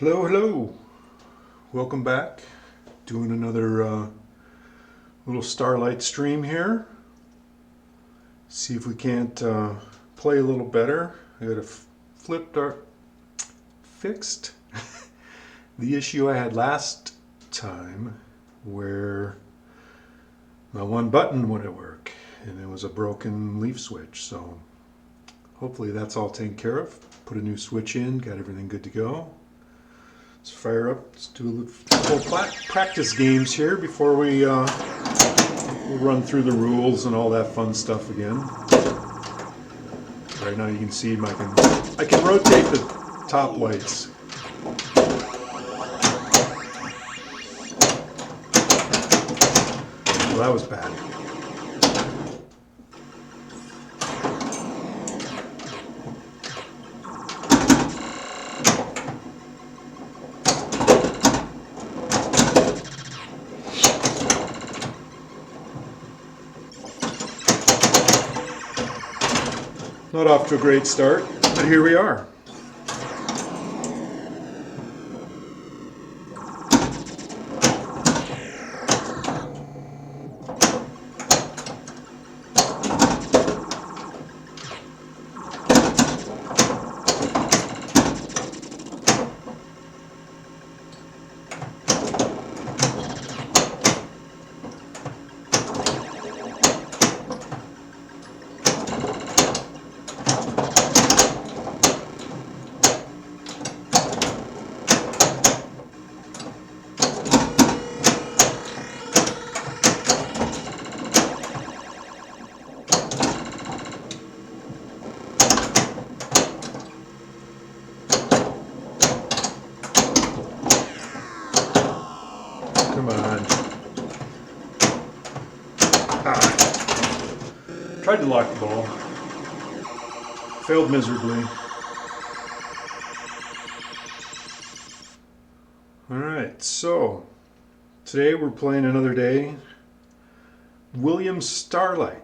Hello, hello. Welcome back. Doing another little Starlight stream here. See if we can't play a little better. I got a flip dart fixed. The issue I had last time where my one button wouldn't work and it was a broken leaf switch. So hopefully that's all taken care of. Put a new switch in, got everything good to go. Let's fire up, let's do a little practice games here before we'll run through the rules and all that fun stuff again. Right now you can see I can rotate the top lights. Well, that was bad. Not off to a great start, but here we are. Come on. Tried to lock the ball. Failed miserably. Alright, so today we're playing another day. Williams Starlight.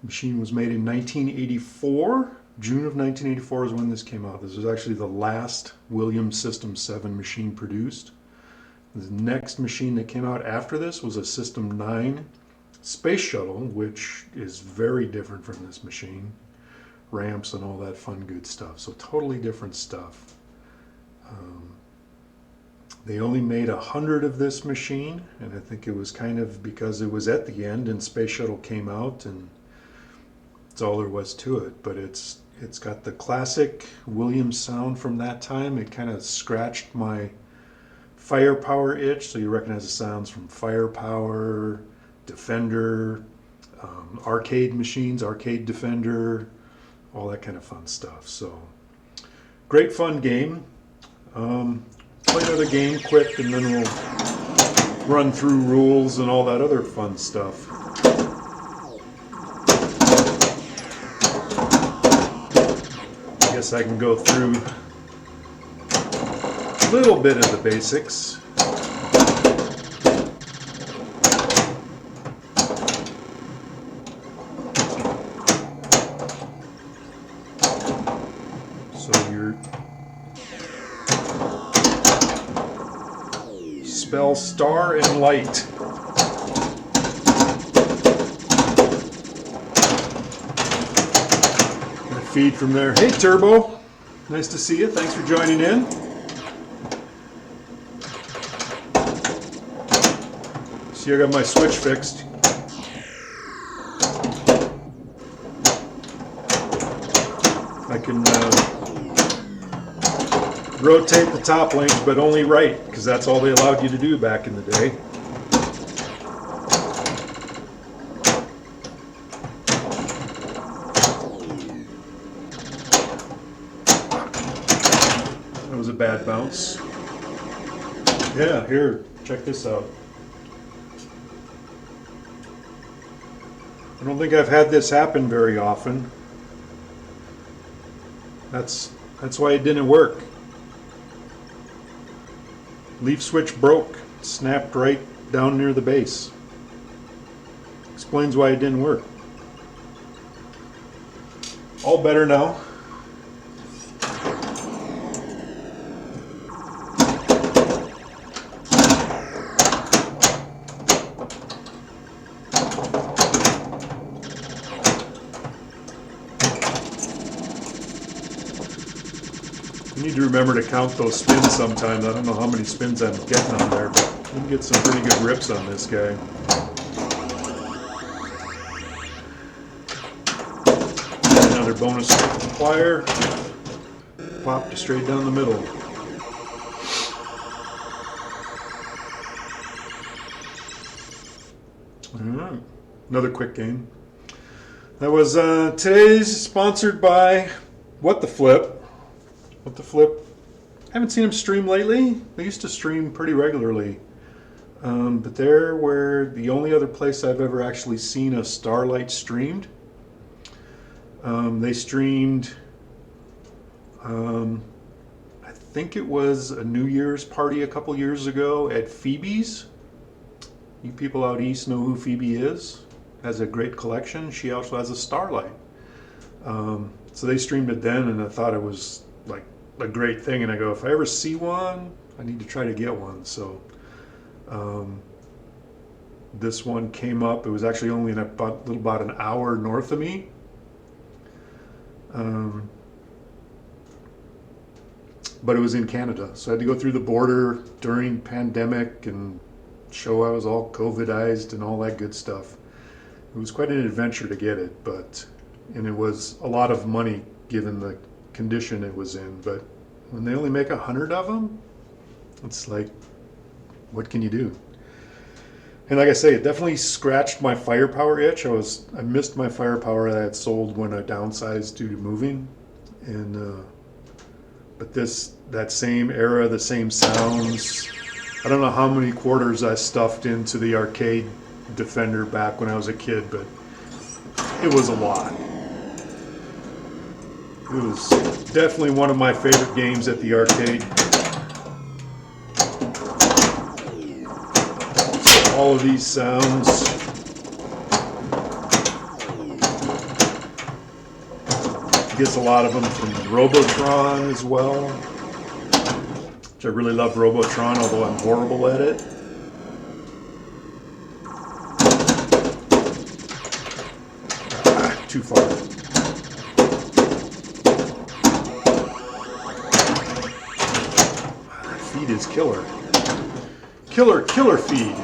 The machine was made in 1984. June of 1984 is when this came out. This was actually the last Williams System 7 machine produced. The next machine that came out after this was a System 9 Space Shuttle, which is very different from this machine. Ramps and all that fun good stuff. So totally different stuff. They only made 100 of this machine, and I think it was kind of because it was at the end and Space Shuttle came out, and that's all there was to it. But it's got the classic Williams sound from that time. It kind of scratched my firepower itch, so you recognize the sounds from Firepower, Defender, arcade machines, Arcade Defender, all that kind of fun stuff. So great fun game. Play another game quick and then we'll run through rules and all that other fun stuff. I guess I can go through a little bit of the basics. So your spell star and light. Gonna feed from there. Hey Turbo, nice to see you. Thanks for joining in. See, I got my switch fixed. I can rotate the top link, but only right, because that's all they allowed you to do back in the day. That was a bad bounce. Yeah, here, check this out. I don't think I've had this happen very often. That's why it didn't work. Leaf switch broke, snapped right down near the base. Explains why it didn't work. All better now. You need to remember to count those spins sometimes. I don't know how many spins I'm getting on there, but you can get some pretty good rips on this guy. Another bonus plier. Popped straight down the middle. Alright, another quick game. That was today's sponsored by What the Flip. What the Flip. I haven't seen them stream lately. They used to stream pretty regularly. But they're where the only other place I've ever actually seen a Starlight streamed. They streamed, I think it was a New Year's party a couple years ago at Phoebe's. You people out east know who Phoebe is. Has a great collection. She also has a Starlight. So they streamed it then, and I thought it was like a great thing. And I go, if I ever see one, I need to try to get one. So this one came up. It was actually only about an hour north of me. But it was in Canada, so I had to go through the border during pandemic and show I was all COVIDized and all that good stuff. It was quite an adventure to get it, and it was a lot of money given the condition it was in. But when they only make 100 of them, it's like, what can you do? And like I say, it definitely scratched my firepower itch. I missed my firepower that I had sold when I downsized due to moving, and but that same era, the same sounds. I don't know how many quarters I stuffed into the arcade Defender back when I was a kid, but it was a lot. It was definitely one of my favorite games at the arcade. All of these sounds. Gets a lot of them from Robotron as well, which I really love Robotron, although I'm horrible at it. Too far. That feed is killer. Killer feed.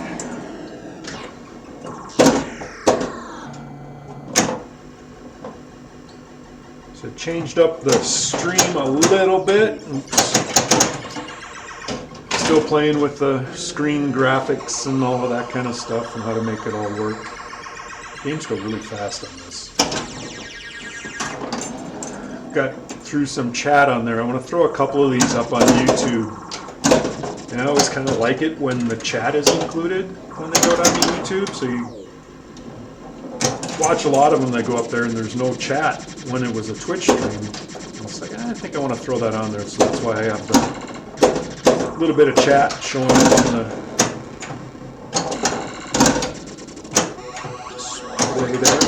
So it changed up the stream a little bit. Oops. Still playing with the screen graphics and all of that kind of stuff and how to make it all work. Games go really fast on this. Got through some chat on there. I want to throw a couple of these up on YouTube. And I always kind of like it when the chat is included when they go down to YouTube. So you watch a lot of them that go up there and there's no chat when it was a Twitch stream. And it's like, I think I want to throw that on there. So that's why I have the little bit of chat showing up on the display there.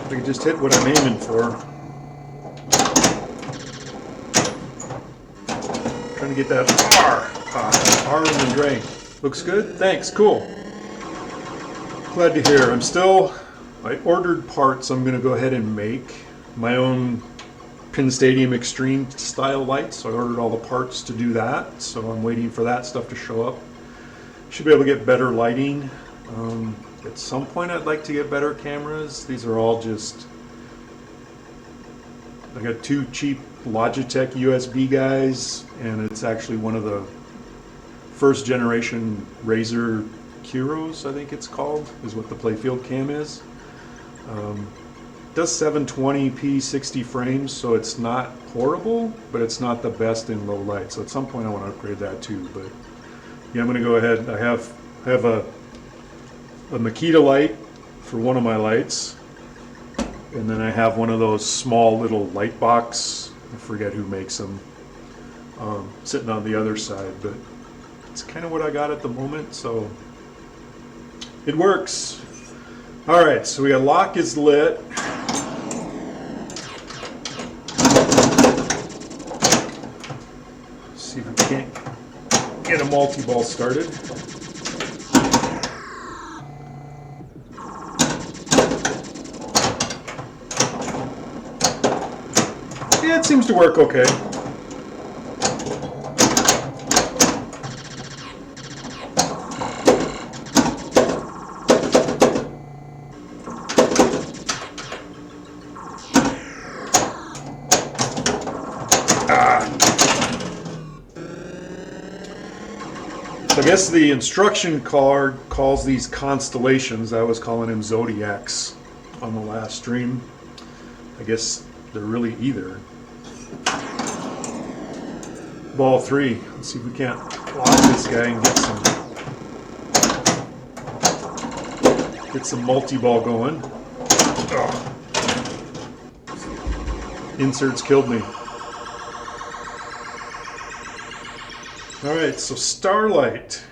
I can just hit what I'm aiming for. Trying to get that R in the drain. Looks good? Thanks, cool. Glad to hear. I ordered parts. I'm going to go ahead and make my own Pin Stadium Extreme style lights. So I ordered all the parts to do that. So I'm waiting for that stuff to show up. Should be able to get better lighting. At some point I'd like to get better cameras. These are all just, I got two cheap Logitech USB guys, and it's actually one of the first generation Razer Kuros, I think it's called, is what the Playfield cam is. does 720p 60 frames, so it's not horrible, but it's not the best in low light. So at some point I want to upgrade that too. But yeah, I'm going to go ahead. I have a Makita light for one of my lights, and then I have one of those small little light box. I forget who makes them. Sitting on the other side, but it's kind of what I got at the moment, so it works. All right, so we got lock is lit. See if we can't get a multi-ball started. Yeah, it seems to work okay. I guess the instruction card calls these constellations. I was calling them zodiacs on the last stream. I guess they're really either. Ball 3. Let's see if we can't lock this guy and get some multi-ball going. Oh. Inserts killed me. All right, so Starlight.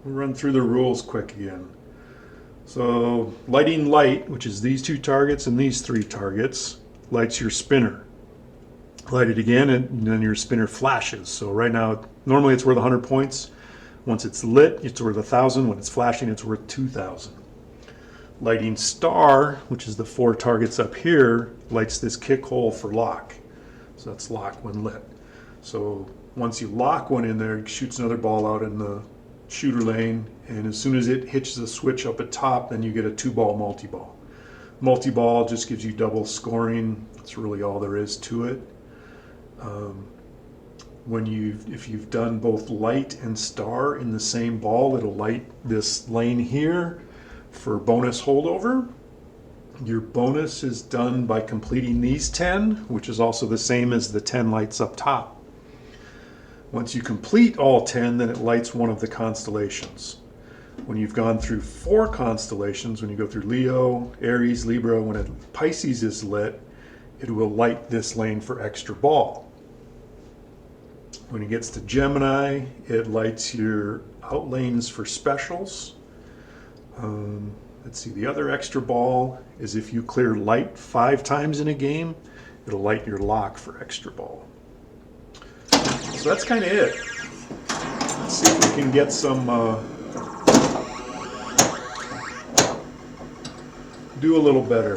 We'll run through the rules quick again. So lighting light, which is these two targets and these three targets, lights your spinner. Light it again, and then your spinner flashes. So right now, normally it's worth 100 points. Once it's lit, it's worth 1,000. When it's flashing, it's worth 2,000. Lighting star, which is the 4 targets up here, lights this kick hole for lock. So that's lock when lit. So once you lock one in there, it shoots another ball out in the shooter lane, and as soon as it hits the switch up at top, then you get a 2-ball multi-ball. Multi-ball just gives you double scoring. That's really all there is to it. If you've done both light and star in the same ball, it'll light this lane here for bonus holdover. Your bonus is done by completing these 10, which is also the same as the 10 lights up top. Once you complete all 10, then it lights one of the constellations. When you've gone through 4 constellations, when you go through Leo, Aries, Libra, when Pisces is lit, it will light this lane for extra ball. When it gets to Gemini, it lights your out lanes for specials. Let's see, the other extra ball is if you clear light 5 times in a game, it'll light your lock for extra ball. So that's kind of it. Let's see if we can get some, do a little better.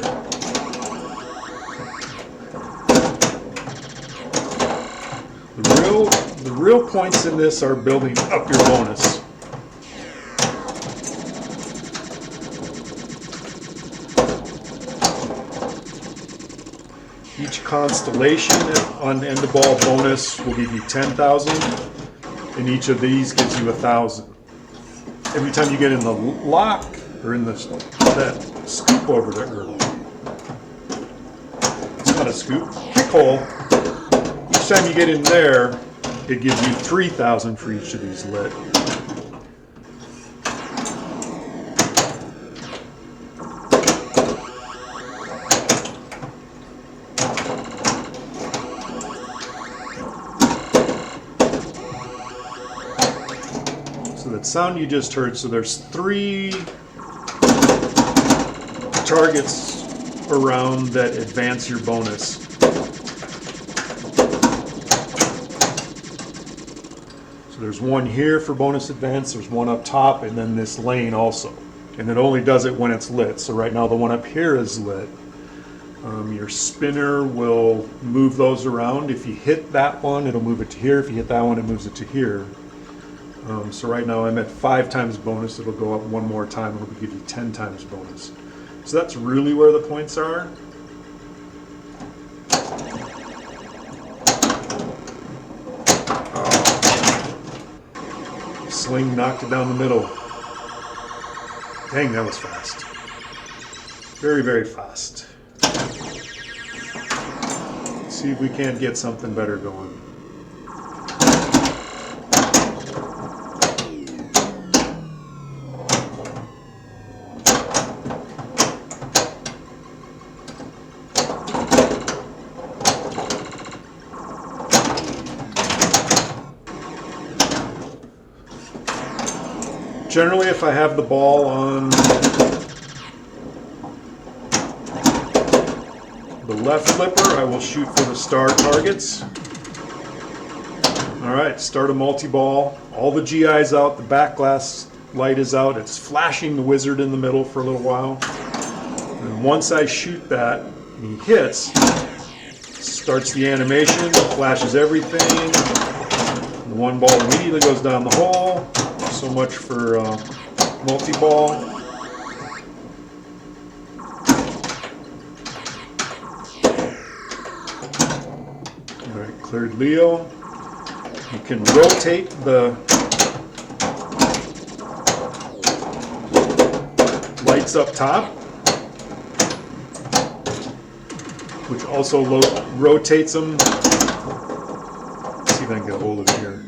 The real points in this are building up your bonus. Each constellation on end of ball bonus will give you 10,000, and each of these gives you 1,000. Every time you get in the lock or in that scoop over there, it's not a scoop, kick hole. Each time you get in there, it gives you 3,000 for each of these lit. So that sound you just heard, so there's 3 targets around that advance your bonus. So there's one here for bonus advance, there's one up top, and then this lane also. And it only does it when it's lit. So right now the one up here is lit. Your spinner will move those around. If you hit that one, it'll move it to here. If you hit that one, it moves it to here. So right now I'm at 5 times bonus. It'll go up one more time. It'll give you 10 times bonus. So that's really where the points are. Sling knocked it down the middle. Dang, that was fast. Very, very fast. See if we can't get something better going. Generally, if I have the ball on the left flipper, I will shoot for the star targets. All right, start a multi-ball. All the GI's out, the back glass light is out. It's flashing the wizard in the middle for a little while. And once I shoot that, and he hits, starts the animation, flashes everything. The one ball immediately goes down the hole. So much for multi-ball. All right, cleared Leo. You can rotate the lights up top, which also rotates them. Let's see if I can get a hold of it here.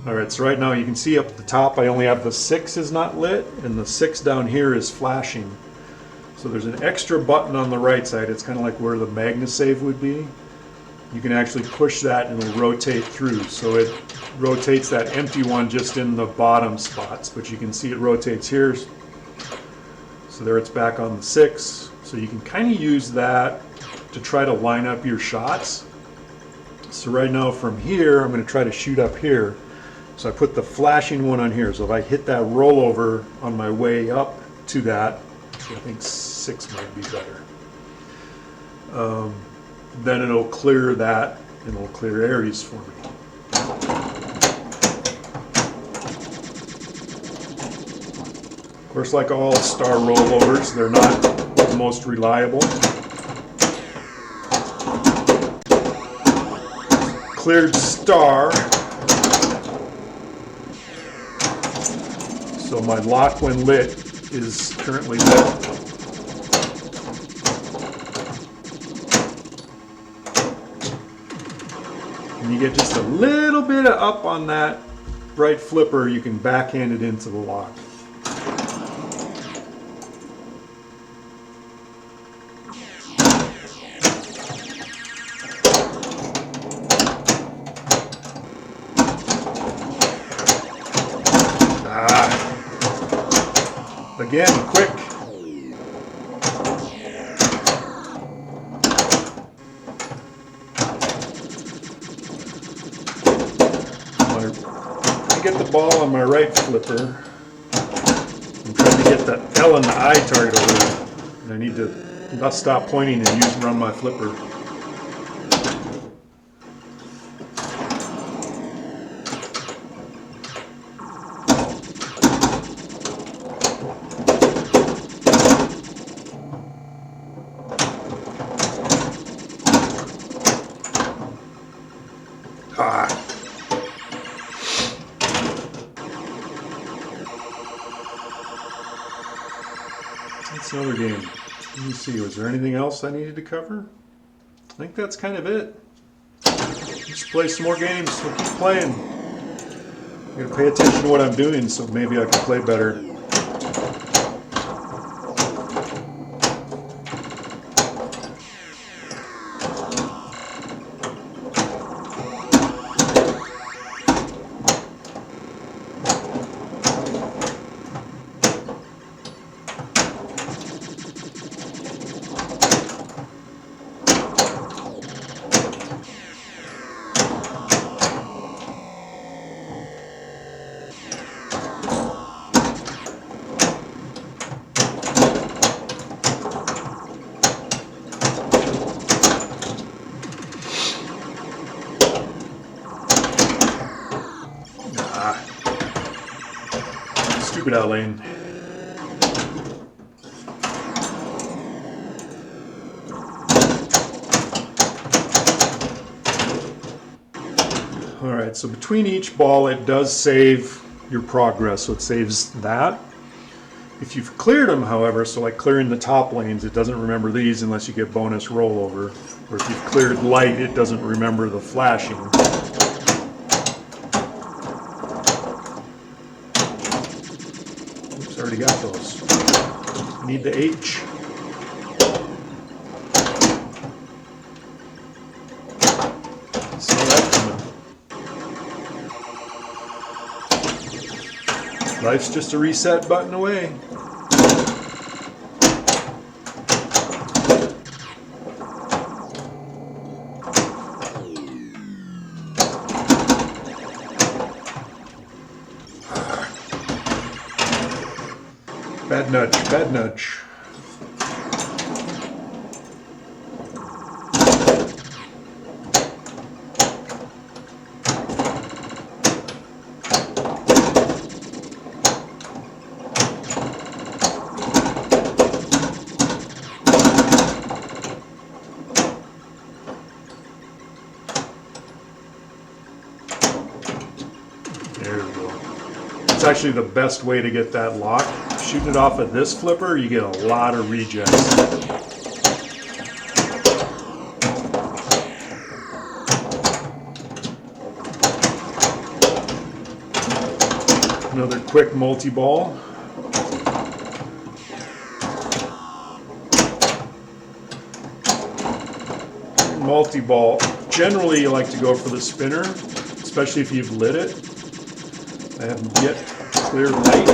Alright, so right now you can see up at the top I only have the 6 is not lit, and the 6 down here is flashing. So there's an extra button on the right side. It's kind of like where the MagnaSave would be. You can actually push that and it'll rotate through. So it rotates that empty one just in the bottom spots, but you can see it rotates here. So there it's back on the 6. So you can kind of use that to try to line up your shots. So right now from here, I'm going to try to shoot up here. So I put the flashing one on here. So if I hit that rollover on my way up to that, I think 6 might be better. Then it'll clear that and it'll clear Aries for me. Of course, like all star rollovers, they're not the most reliable. Cleared star. So my lock when lit is currently lit. And you get just a little bit of up on that right flipper, you can backhand it into the lock. Again, quick. I get the ball on my right flipper. I'm trying to get the L and the I target over there. And I need to not stop pointing and run my flipper. That's another game. Let me see, was there anything else I needed to cover? I think that's kind of it. Just play some more games, we'll keep playing. I'm gonna pay attention to what I'm doing so maybe I can play better. Stupid out lane. Alright, so between each ball it does save your progress, so it saves that. If you've cleared them, however, so like clearing the top lanes, it doesn't remember these unless you get bonus rollover. Or if you've cleared light, it doesn't remember the flashing. Oops, I already got those. Need the H. Saw that coming. Life's just a reset button away. Bad nudge, bad nudge. There we go. It's actually the best way to get that lock. Shooting it off of this flipper, you get a lot of rejects. Another quick multi-ball. Multi-ball, generally you like to go for the spinner, especially if you've lit it. I haven't yet cleared light.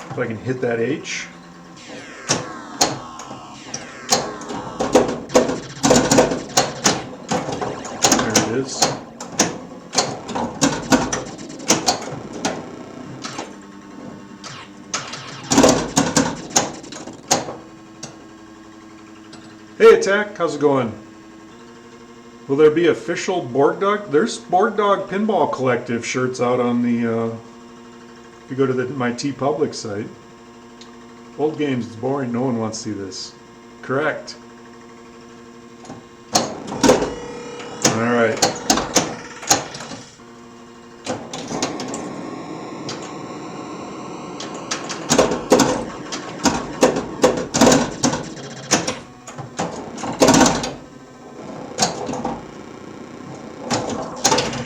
If I can hit that H. There it is. Hey Attack, how's it going? Will there be official Borg Dog? There's Borg Dog Pinball Collective shirts out on the if you go to my TeePublic site. Old games, it's boring, no one wants to see this. Correct. Alright.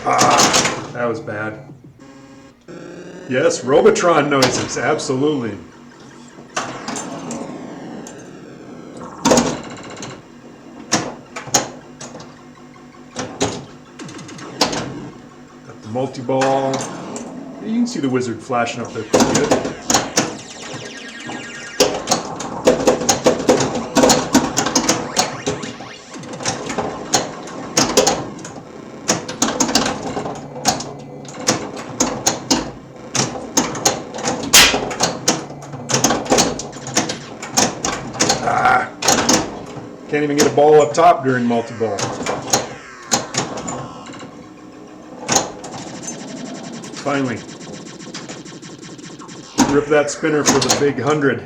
Ah, that was bad. Yes, Robotron noises, absolutely. Got the multi-ball. You can see the wizard flashing up there pretty good. Can't even get a ball up top during multi-ball. Finally. Rip that spinner for the big 100.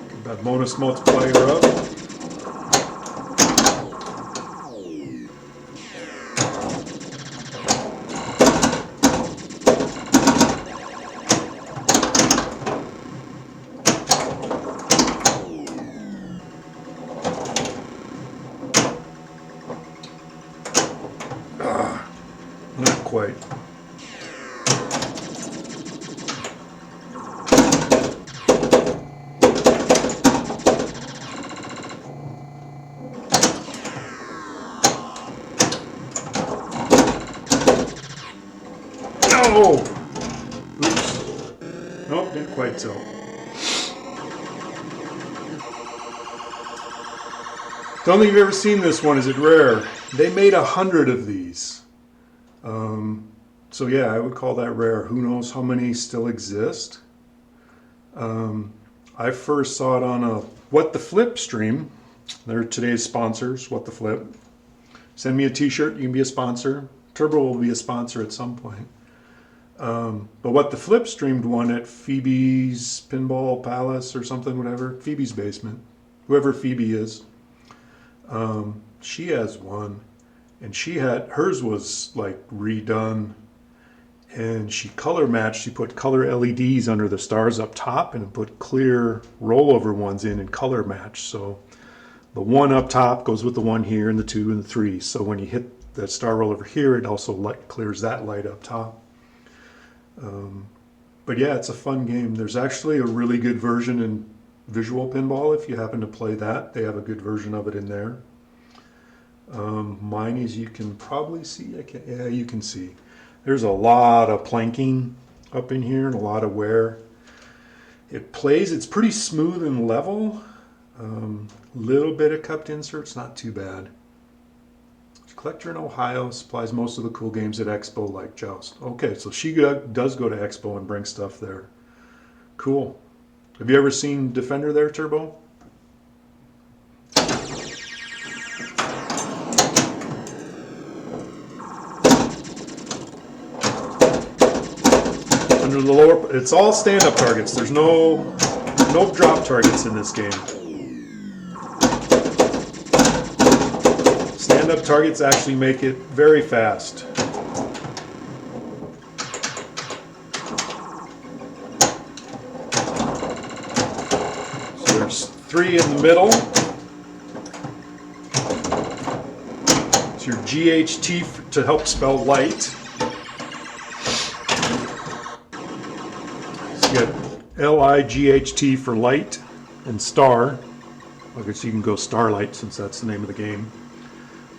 Get that bonus multiplier up. Not quite. No! Oops. Nope, didn't quite tilt. Don't think you've ever seen this one. Is it rare? They made 100 of these. So yeah, I would call that rare. Who knows how many still exist? I first saw it on a What the Flip stream. They're today's sponsors, What the Flip. Send me a t-shirt, you can be a sponsor. Turbo will be a sponsor at some point. But what the Flip streamed one at Phoebe's Pinball Palace or something, whatever. Phoebe's Basement. Whoever Phoebe is. She has one. And hers was like redone. And she color matched. She put color LEDs under the stars up top and put clear rollover ones in and color match. So the one up top goes with the one here and the 2 and the 3. So when you hit that star roll over here, it also clears that light up top. But yeah, it's a fun game. There's actually a really good version in Visual Pinball if you happen to play that. They have a good version of it in there. Mine, as you can probably see, yeah, you can see. There's a lot of planking up in here and a lot of wear. It plays, it's pretty smooth and level. Little bit of cupped inserts, not too bad. Collector in Ohio supplies most of the cool games at Expo like Joust. Okay, so she does go to Expo and bring stuff there. Cool. Have you ever seen Defender there, Turbo? Under the lower, it's all stand-up targets. There's no drop targets in this game. Stand-up targets actually make it very fast. So there's 3 in the middle. It's your GHT to help spell light. So you got LIGHT for light and star. I guess you can go Starlight since that's the name of the game.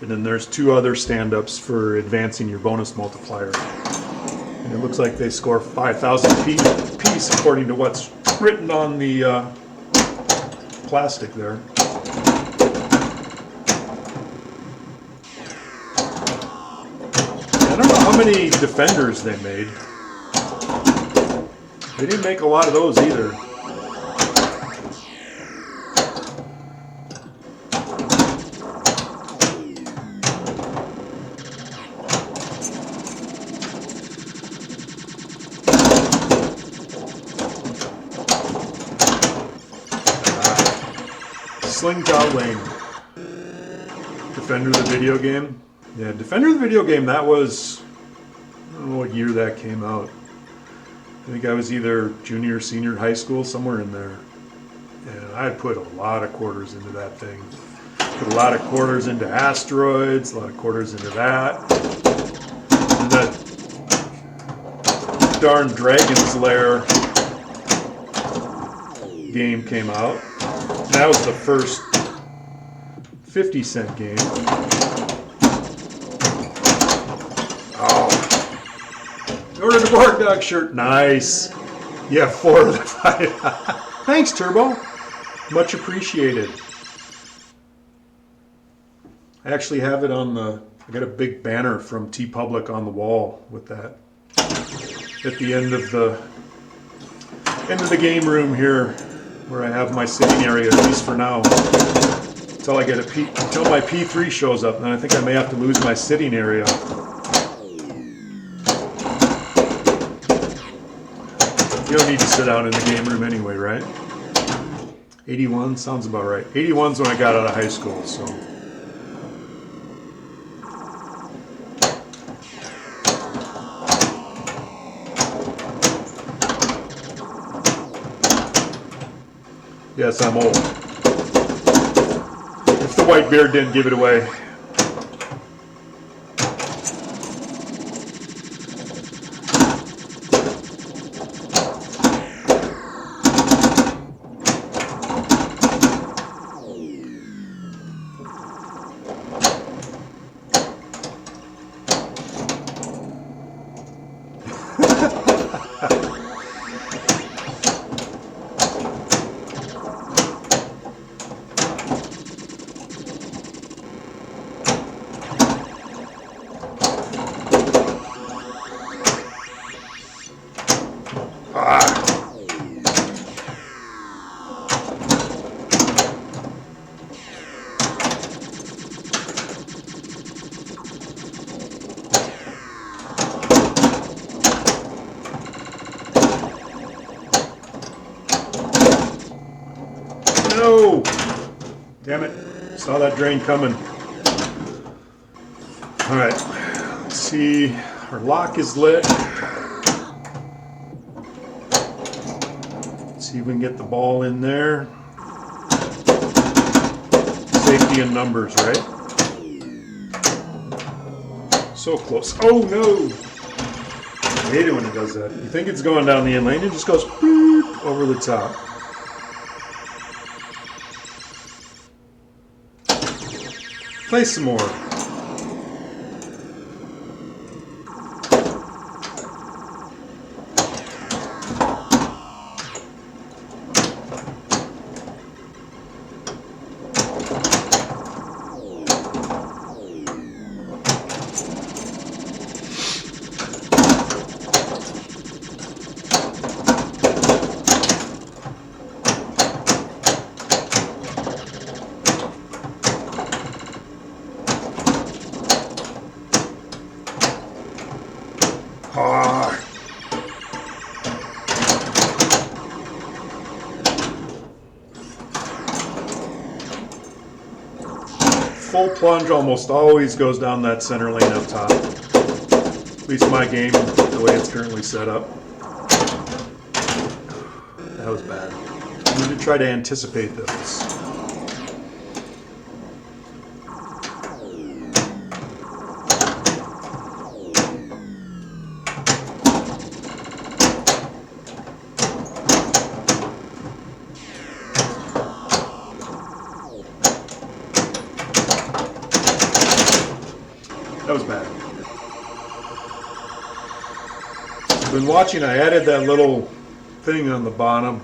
And then there's 2 other stand-ups for advancing your bonus multiplier. And it looks like they score 5,000 piece according to what's written on the plastic there. I don't know how many Defenders they made. They didn't make a lot of those either. Slingshot Lane. Defender the video game. Yeah, Defender the video game, that was, I don't know what year that came out. I think I was either junior or senior high school, somewhere in there. And I put a lot of quarters into that thing. Put a lot of quarters into Asteroids, a lot of quarters into that. And that darn Dragon's Lair game came out. That was the first 50-cent game. Oh. Ordered the Borg Dog shirt. Nice. Yeah, 4 of the 5. Thanks, Turbo. Much appreciated. I actually have it on I got a big banner from TeePublic on the wall with that. At the end of the game room here, where I have my sitting area, at least for now, until I get until my P3 shows up. Then I think I may have to lose my sitting area. You don't need to sit down in the game room anyway, right? 81 sounds about right. 81's when I got out of high school, so. Yes, I'm old. If the white beard didn't give it away. No! Damn it. Saw that drain coming. Alright. Let's see. Our lock is lit. Let's see if we can get the ball in there. Safety in numbers, right? So close. Oh no! I hate it when it does that. You think it's going down the in lane, it just goes boop over the top. Play some more. Full plunge almost always goes down that center lane up top. At least my game, the way it's currently set up. That was bad. I need to try to anticipate those. That was bad. I've been watching, I added that little thing on the bottom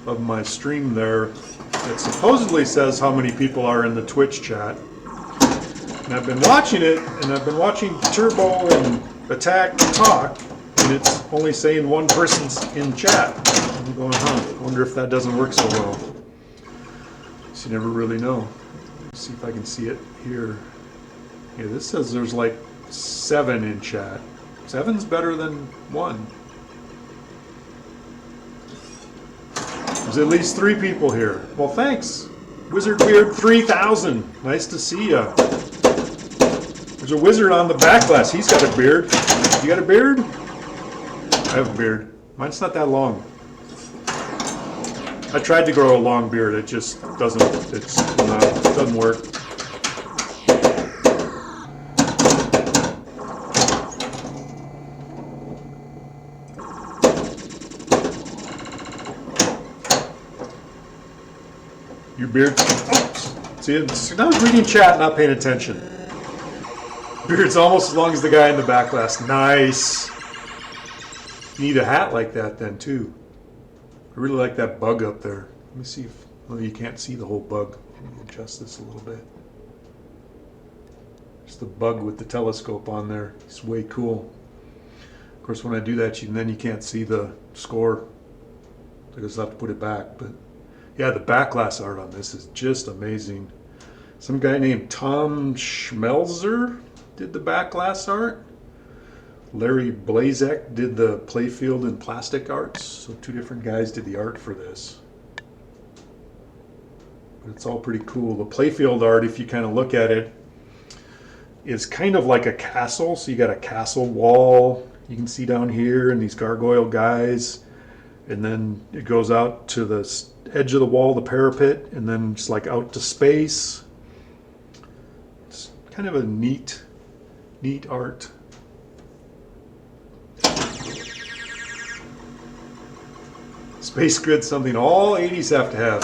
of my stream there that supposedly says how many people are in the Twitch chat. And I've been watching it, and I've been watching Turbo and Attack talk, and it's only saying one person's in chat. I'm going, I wonder if that doesn't work so well. So you never really know. Let's see if I can see it here. Yeah, this says there's like 7 in chat. 7's better than 1. There's at least 3 people here. Well, thanks. Wizard Beard 3000. Nice to see ya. There's a wizard on the back glass. He's got a beard. You got a beard? I have a beard. Mine's not that long. I tried to grow a long beard. It just doesn't. It doesn't work. Your beard. Oops. See, I was reading chat, not paying attention. Beard's almost as long as the guy in the back glass. Nice. You need a hat like that then too. I really like that bug up there. Let me see if, well, you can't see the whole bug. Let me adjust this a little bit. Just the bug with the telescope on there. It's way cool. Of course, when I do that, then you can't see the score. I just have to put it back. But yeah, the back glass art on this is just amazing. Some guy named Tom Schmelzer did the back glass art. Larry Blazek did the playfield and plastic arts. So 2 different guys did the art for this. But it's all pretty cool. The playfield art, if you kind of look at it, is kind of like a castle. So you got a castle wall you can see down here and these gargoyle guys. And then it goes out to the edge of the wall, the parapet, and then just like out to space. It's kind of a neat art. Space Grid's something all 80s have to have.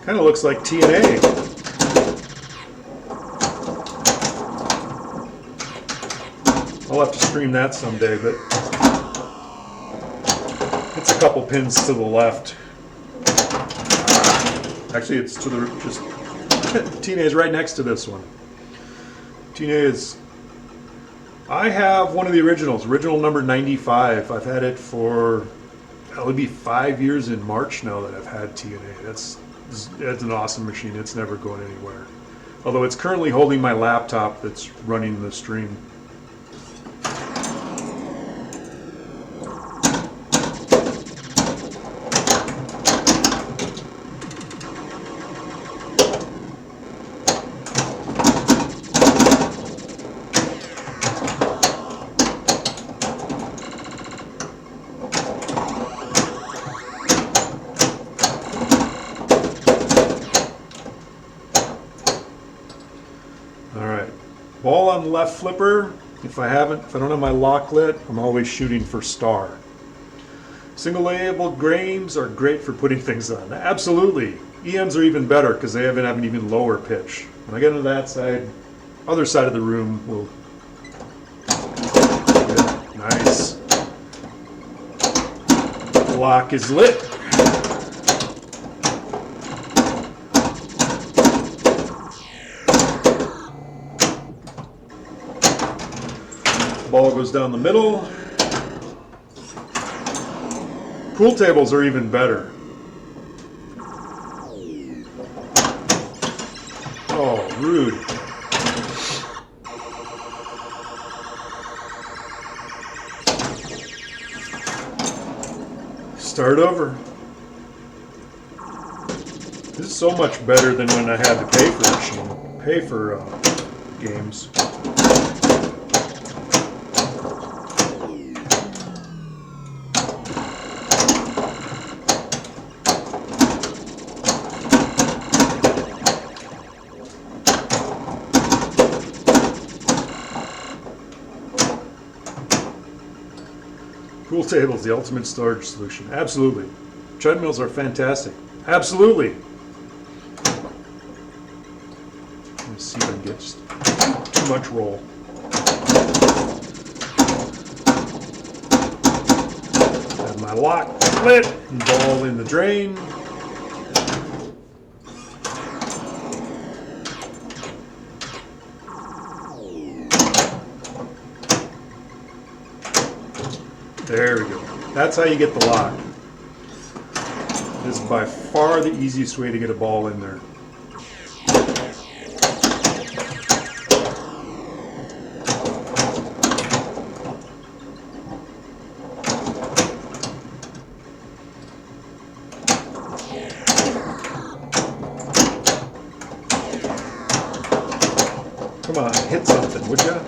Kind of looks like TNA. I'll have to stream that someday, but it's a couple pins to the left. Actually, it's to the just TNA is right next to this one. TNA is. I have one of the originals, original number 95. I've had it for, it'll be 5 years in March now that I've had TNA. That's an awesome machine. It's never going anywhere. Although it's currently holding my laptop that's running the stream. on the left flipper. If I don't have my lock lit, I'm always shooting for star. Single labeled games are great for putting things on. Absolutely. EMs are even better because they have an even lower pitch. When I get into that side, other side of the room will. Yeah, nice. The lock is lit. Ball goes down the middle. Pool tables are even better. Oh, rude. Start over. This is so much better than when I had to pay for games. Pool tables, the ultimate storage solution. Absolutely. Treadmills are fantastic. Absolutely. Let's see if I can get just too much roll. Have my lock lit and ball in the drain. There we go. That's how you get the lock. This is by far the easiest way to get a ball in there. Come on, hit something, would ya?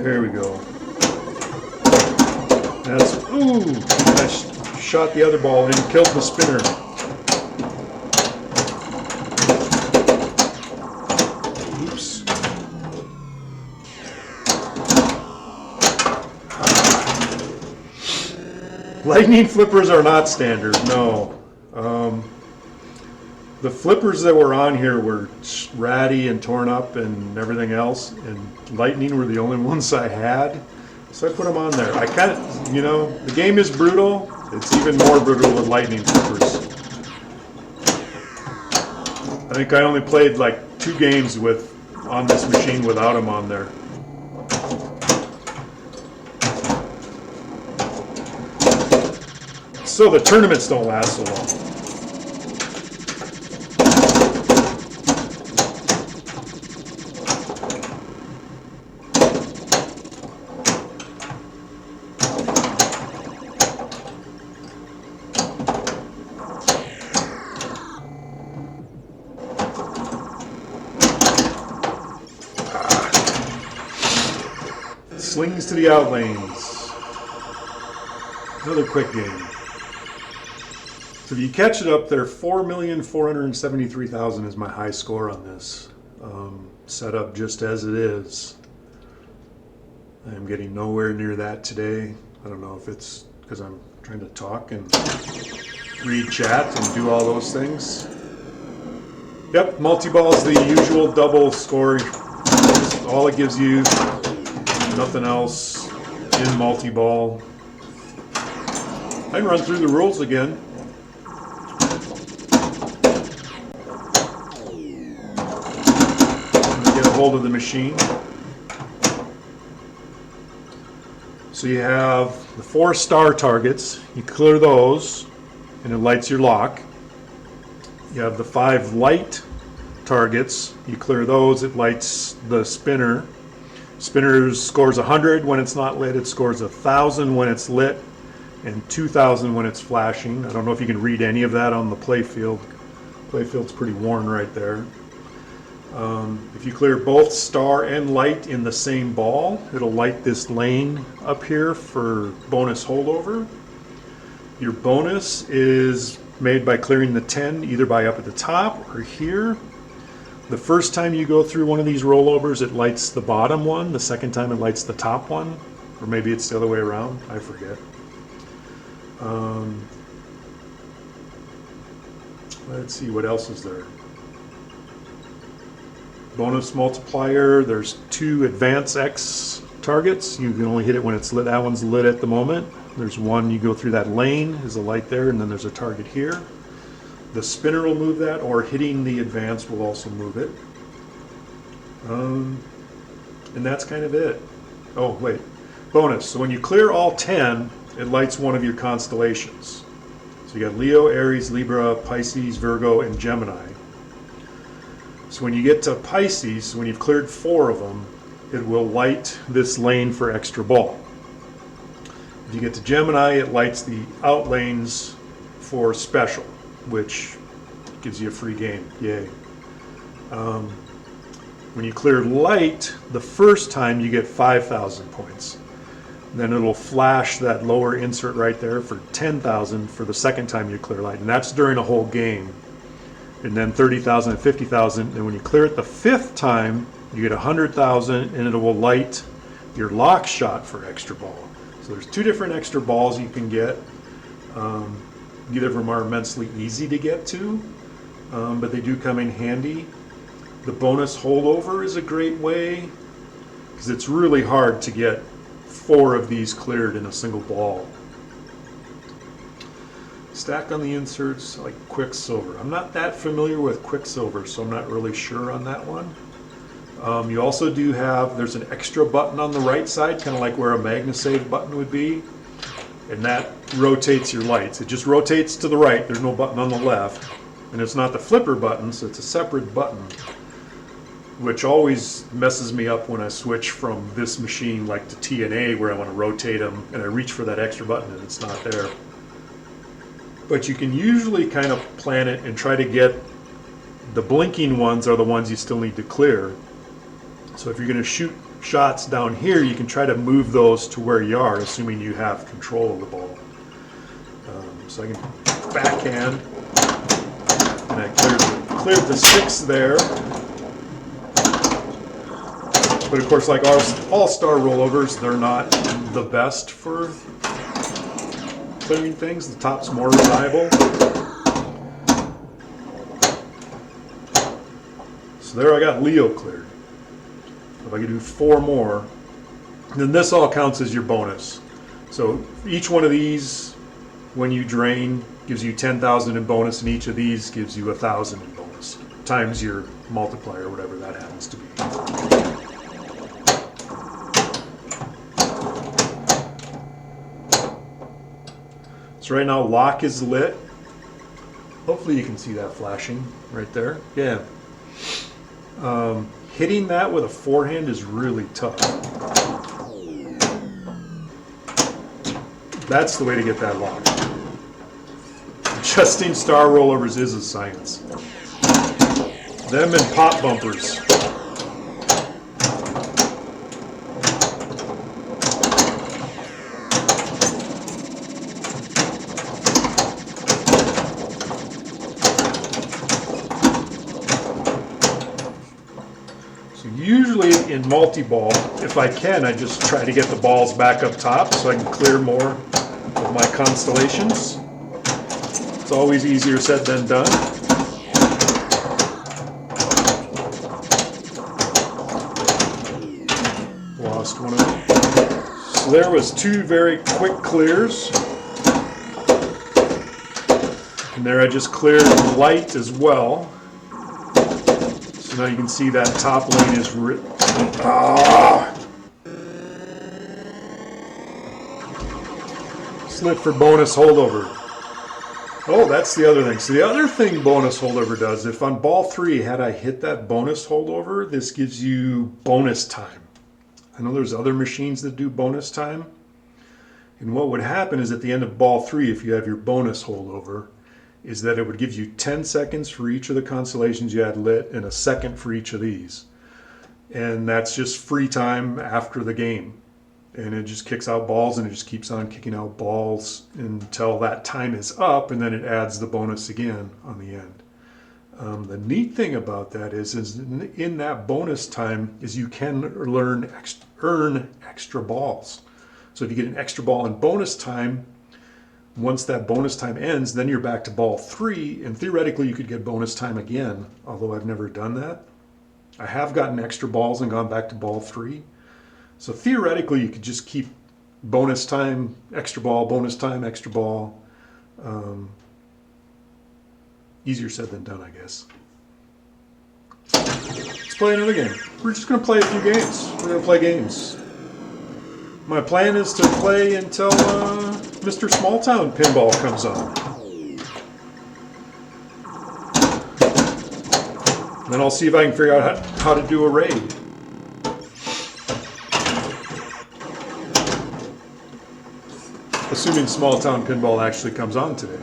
There we go. That's, ooh, I shot the other ball in, killed the spinner. Oops. Lightning flippers are not standard, no. The flippers that were on here were ratty and torn up and everything else, and lightning were the only ones I had, so I put them on there. I kind of, you know, the game is brutal. It's even more brutal with lightning flippers. I think I only played like 2 games on this machine without them on there. So the tournaments don't last so long. Slings to the out lanes. Another quick game. So if you catch it up there, 4,473,000 is my high score on this. Set up just as it is. I am getting nowhere near that today. I don't know if it's because I'm trying to talk and read chat and do all those things. Yep, multi-ball is the usual double score. All it gives you. Nothing else in multi-ball. I can run through the rules again. Get a hold of the machine. So you have the 4 star targets. You clear those and it lights your lock. You have the 5 light targets. You clear those, it lights the spinner. Spinner scores 100 when it's not lit. It scores 1,000 when it's lit, and 2,000 when it's flashing. I don't know if you can read any of that on the playfield. Playfield's pretty worn right there. If you clear both star and light in the same ball, it'll light this lane up here for bonus holdover. Your bonus is made by clearing the 10 either by up at the top or here. The first time you go through one of these rollovers, it lights the bottom one. The second time it lights the top one. Or maybe it's the other way around. I forget. Let's see, what else is there? Bonus multiplier. There's 2 advance X targets. You can only hit it when it's lit. That one's lit at the moment. There's one, you go through that lane, there's a light there, and then there's a target here. The spinner will move that, or hitting the advance will also move it. And that's kind of it. Oh, wait. Bonus. So when you clear all 10, it lights one of your constellations. So you got Leo, Aries, Libra, Pisces, Virgo, and Gemini. So when you get to Pisces, when you've cleared 4 of them, it will light this lane for extra ball. If you get to Gemini, it lights the out lanes for special, which gives you a free game. Yay. When you clear light the first time, you get 5,000 points. Then it'll flash that lower insert right there for 10,000 for the second time you clear light, and that's during a whole game. And then 30,000 and 50,000, and when you clear it the 5th time, you get 100,000, and it will light your lock shot for extra ball. So there's 2 different extra balls you can get. Neither of them are immensely easy to get to, but they do come in handy. The bonus holdover is a great way, because it's really hard to get 4 of these cleared in a single ball. Stack on the inserts like Quicksilver. I'm not that familiar with Quicksilver, so I'm not really sure on that one. You also do have, there's an extra button on the right side, kind of like where a MagnaSave button would be, and that rotates your lights. It just rotates to the right, there's no button on the left, and it's not the flipper button, so it's a separate button, which always messes me up when I switch from this machine like to TNA, where I want to rotate them, and I reach for that extra button and it's not there. But you can usually kind of plan it and try to get the blinking ones are the ones you still need to clear. So if you're going to shoot shots down here, you can try to move those to where you are, assuming you have control of the ball. So I can backhand, and I cleared the 6 there. But of course, like our all-star rollovers, they're not the best for clearing things. The top's more reliable. So there I got Leo cleared. If I could do 4 more, then this all counts as your bonus. So each one of these, when you drain, gives you 10,000 in bonus, and each of these gives you 1,000 in bonus, times your multiplier, whatever that happens to be. So right now lock is lit. Hopefully you can see that flashing right there. Yeah. Hitting that with a forehand is really tough. That's the way to get that lock. Adjusting star rollovers is a science. Them and pop bumpers. Usually in multi-ball, if I can, I just try to get the balls back up top so I can clear more of my constellations. It's always easier said than done. Lost one of them. So there was 2 very quick clears. And there I just cleared light as well. So now you can see that top lane is Slit for bonus holdover. Oh, that's the other thing. So the other thing bonus holdover does, if on ball 3, had I hit that bonus holdover, this gives you bonus time. I know there's other machines that do bonus time. And what would happen is at the end of ball 3, if you have your bonus holdover, is that it would give you 10 seconds for each of the constellations you had lit and a second for each of these. And that's just free time after the game. and it just kicks out balls, and it just keeps on kicking out balls until that time is up, and then it adds the bonus again on the end. The neat thing about that is in that bonus time is you can earn extra balls. So if you get an extra ball in bonus time, once that bonus time ends, then you're back to ball 3, and theoretically you could get bonus time again, although I've never done that. I have gotten extra balls and gone back to ball 3. So theoretically you could just keep bonus time, extra ball, bonus time, extra ball. Easier said than done, I guess. Let's play another game. We're just going to play a few games. We're going to play games. My plan is to play until Mr. Smalltown Pinball comes on. Then I'll see if I can figure out how to do a raid. Assuming Smalltown Pinball actually comes on today.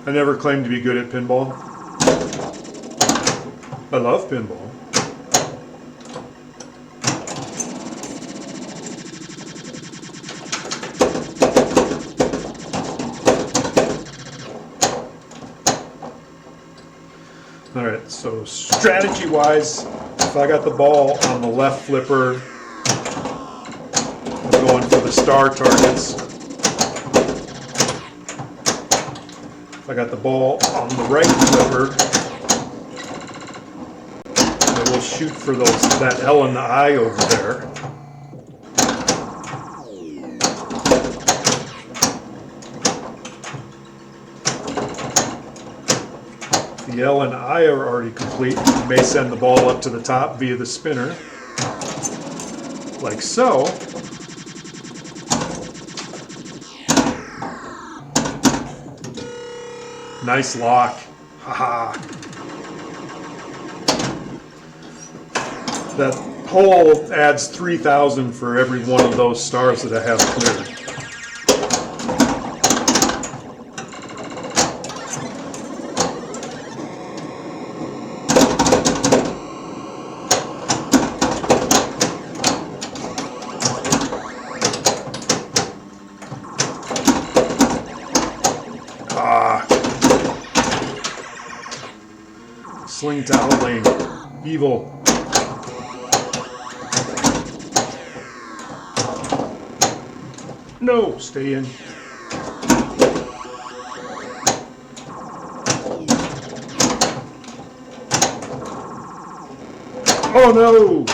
I never claimed to be good at pinball. I love pinball. All right, so strategy-wise, if I got the ball on the left flipper, I'm going for the star targets. If I got the ball on the right flipper, I will shoot for that L and the I over there. The L and I are already complete. You may send the ball up to the top via the spinner, like so. Nice lock. Haha. That hole adds 3,000 for every one of those stars that I have cleared. Sling toweling. Evil. No, stay in. Oh no!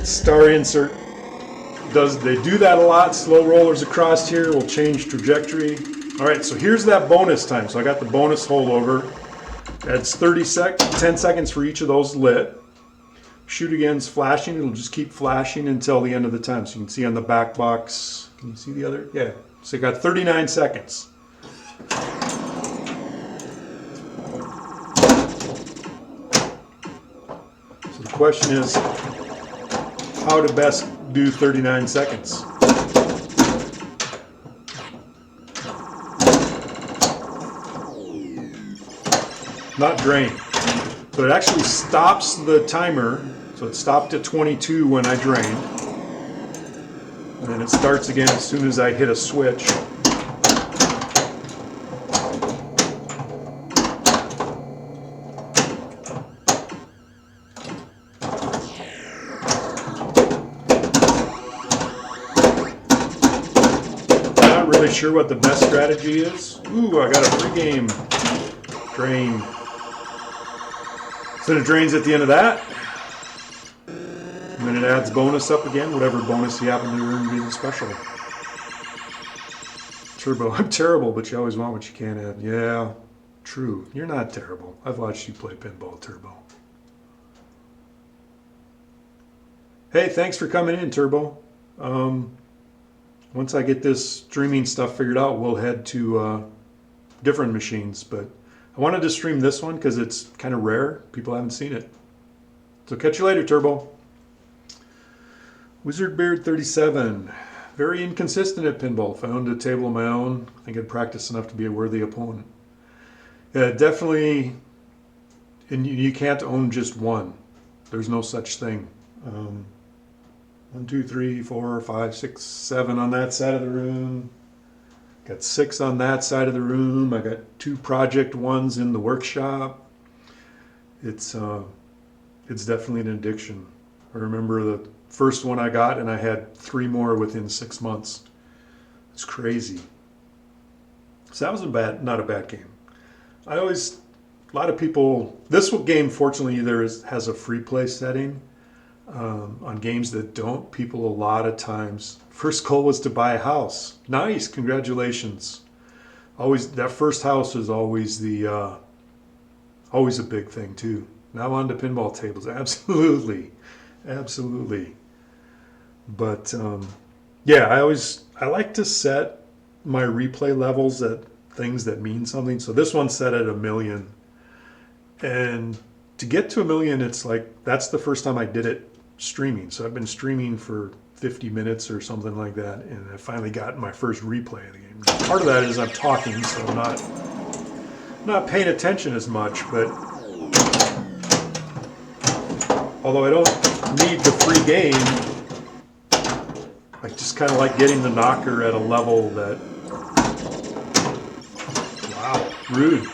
Star insert. They do that a lot. Slow rollers across here will change trajectory. Alright, so here's that bonus time. So I got the bonus holdover. Adds 10 seconds for each of those lit. Shoot again's flashing. It'll just keep flashing until the end of the time. So you can see on the back box. Can you see the other? Yeah. So you got 39 seconds. So the question is how to best do 39 seconds. Not drain. So it actually stops the timer. So it stopped at 22 when I drained. And then it starts again as soon as I hit a switch. Not really sure what the best strategy is. Ooh, I got a free game. Drain. So then it drains at the end of that. And then it adds bonus up again, whatever bonus you happen to earn being special. Turbo, I'm terrible, but you always want what you can't have. Yeah, true. You're not terrible. I've watched you play pinball, Turbo. Hey, thanks for coming in, Turbo. Once I get this streaming stuff figured out, we'll head to different machines, but I wanted to stream this one because it's kind of rare. People haven't seen it. So catch you later, Turbo. Wizardbeard 37. very inconsistent at pinball. Found a table of my own. I think I'd practiced enough to be a worthy opponent. Yeah, definitely, and you can't own just one. There's no such thing. 1, 2, 3, 4, 5, 6, 7 on that side of the room. Got 6 on that side of the room. I got 2 project ones in the workshop. It's definitely an addiction. I remember the first one I got, and I had 3 more within 6 months. It's crazy. So that was not a bad game. A lot of people, this game fortunately has a free play setting. On games that don't, people a lot of times, first goal was to buy a house. Nice, congratulations. That first house is always always a big thing too. Now on to pinball tables, absolutely. But yeah, I like to set my replay levels at things that mean something. So this one's set at 1 million. And to get to 1 million, it's like, that's the first time I did it streaming. So I've been streaming for 50 minutes or something like that. And I finally got my first replay of the game. Part of that is I'm talking, so I'm not paying attention as much, but although I don't need the free game, I just kind of like getting the knocker at a level that, wow, rude.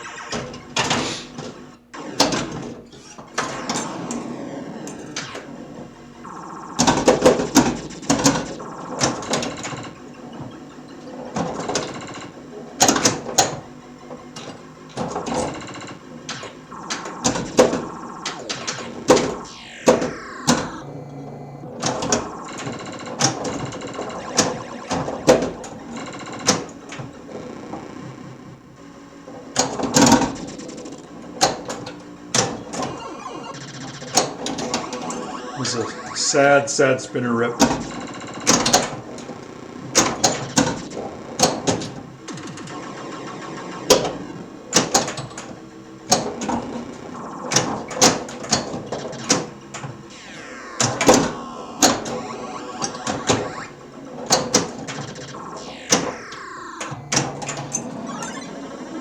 This is a sad spinner rip.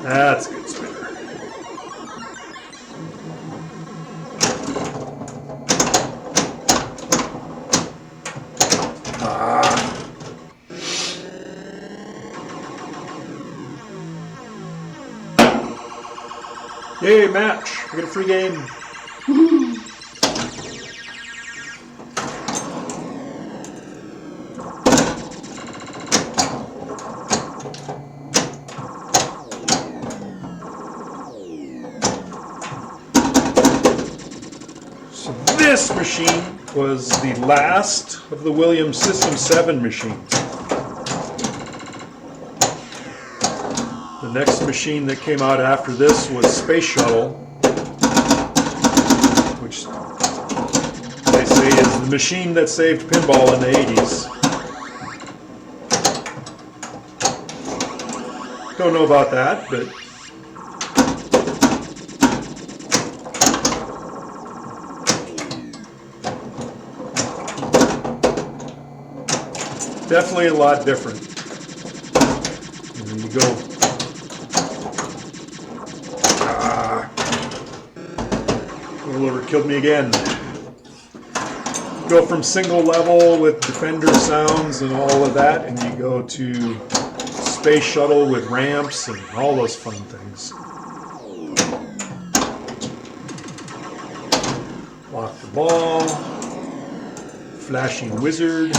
That's a good spinner. Yay, match! I get a free game. Woohoo! So this machine was the last of the Williams System 7 machines. The next machine that came out after this was Space Shuttle, which they say is the machine that saved pinball in the 80s. Don't know about that, but definitely a lot different. And you go. Rollover killed me again. Go from single level with Defender sounds and all of that, and you go to Space Shuttle with ramps and all those fun things. Lock the ball. Flashing Wizard.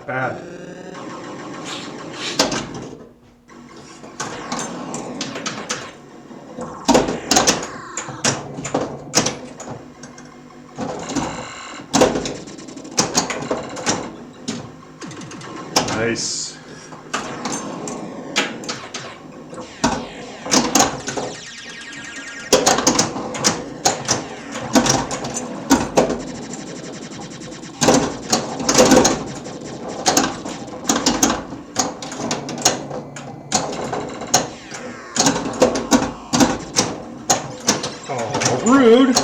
Bad. Nice. Oh, rude.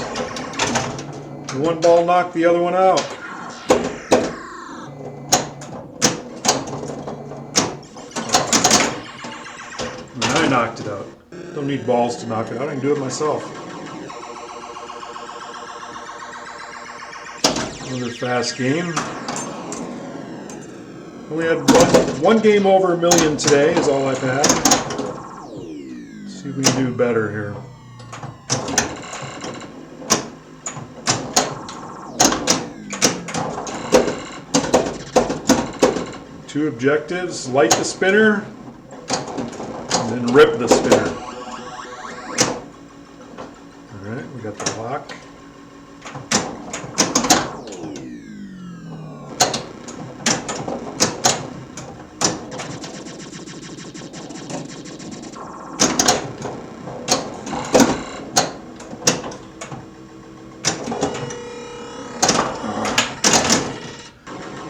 One ball knocked the other one out. I knocked it out. Don't need balls to knock it out. I can do it myself. Another fast game. Only had one game over 1 million today is all I've had. Let's see if we can do better here. Two objectives: light the spinner and then rip the spinner. Alright, we got the lock.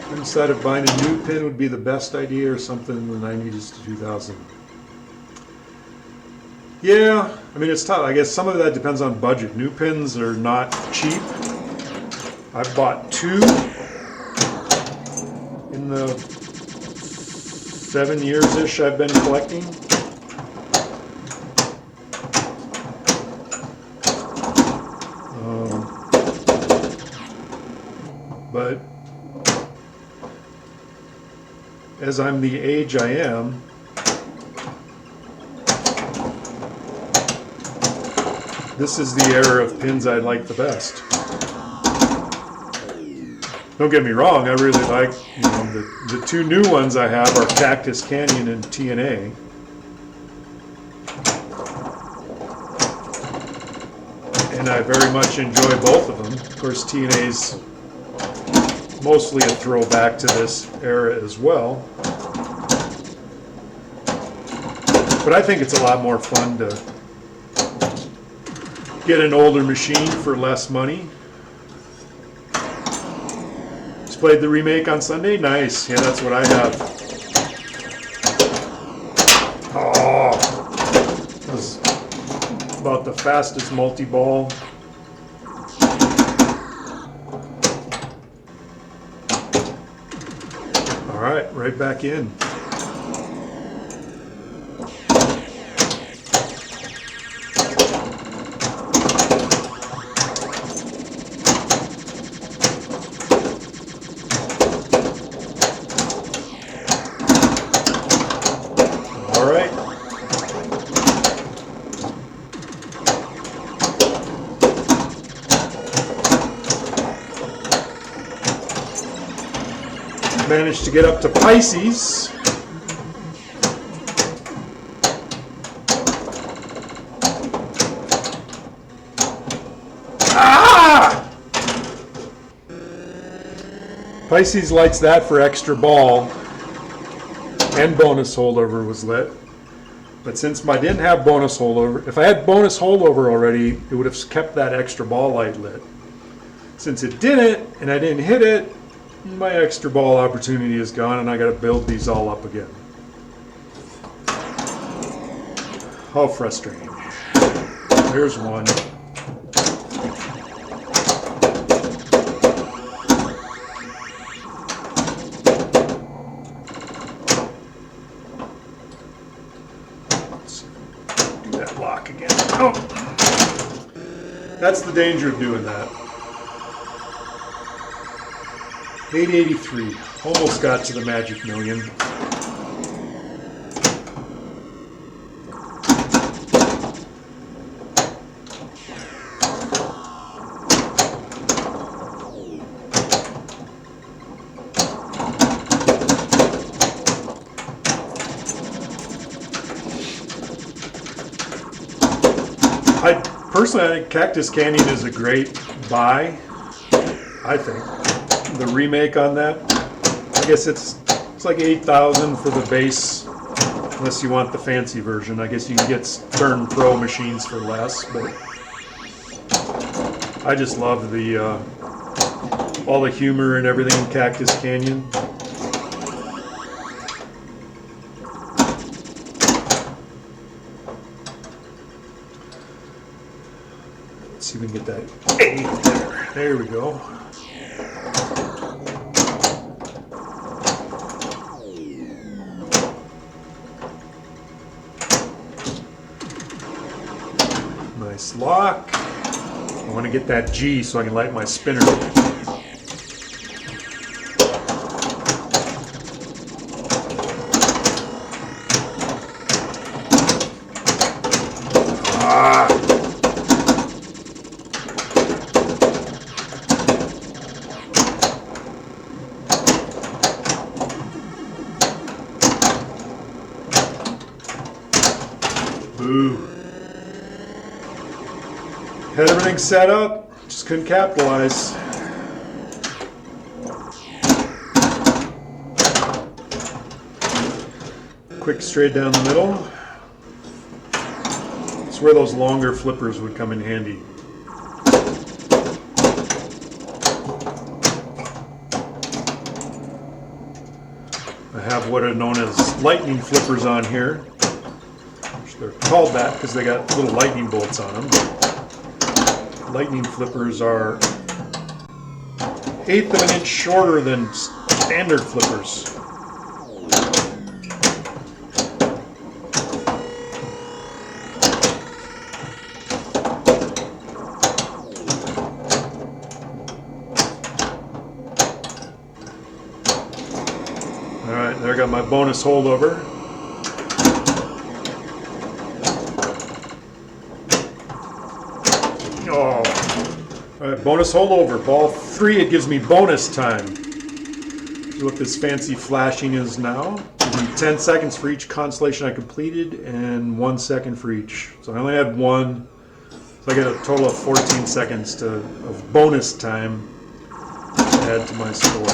I decided buying a new pin would be the best idea, or something in the 90s to 2000. Yeah, I mean, it's tough. I guess some of that depends on budget. New pins are not cheap. I've bought two in the 7 years-ish I've been collecting. But as I'm the age I am, this is the era of pins I like the best. Don't get me wrong, I really like, the two new ones I have are Cactus Canyon and TNA. And I very much enjoy both of them. Of course, TNA's mostly a throwback to this era as well. But I think it's a lot more fun to get an older machine for less money. Just played the remake on Sunday? Nice. Yeah, that's what I have. Oh, that was about the fastest multi-ball. All right, right back in. All right. Managed to get up to Pisces. Ah! Pisces lights that for extra ball, and bonus holdover was lit. But since I didn't have bonus holdover, if I had bonus holdover already, it would have kept that extra ball light lit. Since it didn't, and I didn't hit it, my extra ball opportunity is gone, and I got to build these all up again. How frustrating. There's one. Let's do that lock again. Oh! That's the danger of doing that. 883. Almost got to the magic million. Personally, I think Cactus Canyon is a great buy. I think the remake on that, I guess it's It's like 8,000 for the base, unless you want the fancy version. I guess you can get Turn Pro machines for less, but I just love the all the humor and everything in Cactus Canyon. Let's see if we can get that 8 there. There we go. Nice lock. I want to get that G so I can light my spinner. Boo. Had everything set up, just couldn't capitalize. Quick straight down the middle. It's where those longer flippers would come in handy. I have what are known as lightning flippers on here. They're called that because they got little lightning bolts on them. Lightning flippers are 1/8 of an inch shorter than standard flippers. Alright, there I got my bonus holdover. Oh. Alright, bonus holdover. Ball 3, it gives me bonus time. Here's what this fancy flashing is now. Gives me 10 seconds for each constellation I completed and 1 second for each. So I only had one. So I get a total of 14 seconds of bonus time to add to my score.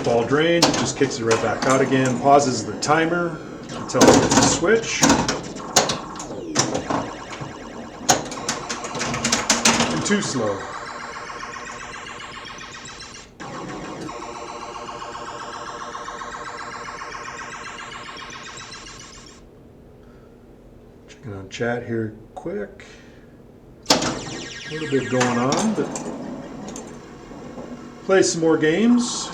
Ball drained, it just kicks it right back out again, pauses the timer until I hit the switch. And too slow. Checking on chat here quick. A little bit going on, but play some more games.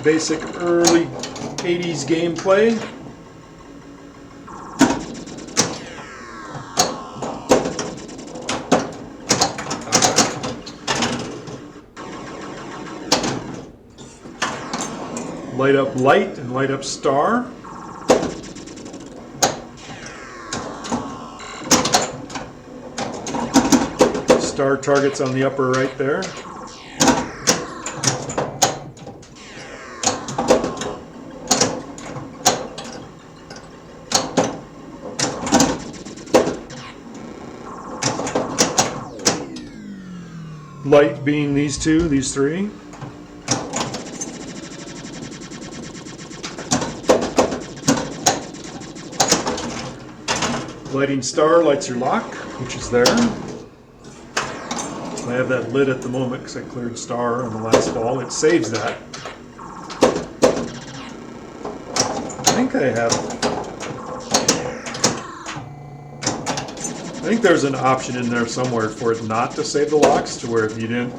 Basic early 80s gameplay. Light up light and light up star. Star targets on the upper right there. Light being these two, these three. Lighting star lights your lock, which is there. I have that lit at the moment because I cleared star on the last ball. It saves that. I think there's an option in there somewhere for it not to save the locks, to where if you didn't.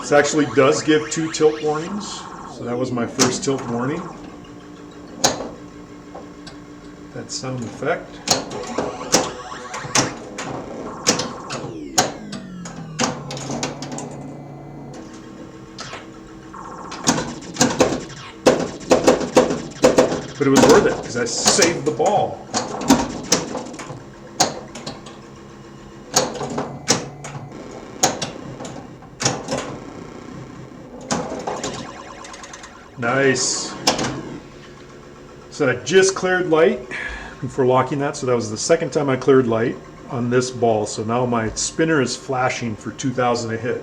This actually does give 2 tilt warnings, so that was my first tilt warning. That sound effect. But it was worth it because I saved the ball. Nice. So I just cleared light before locking that. So that was the second time I cleared light on this ball. So now my spinner is flashing for 2,000 a hit.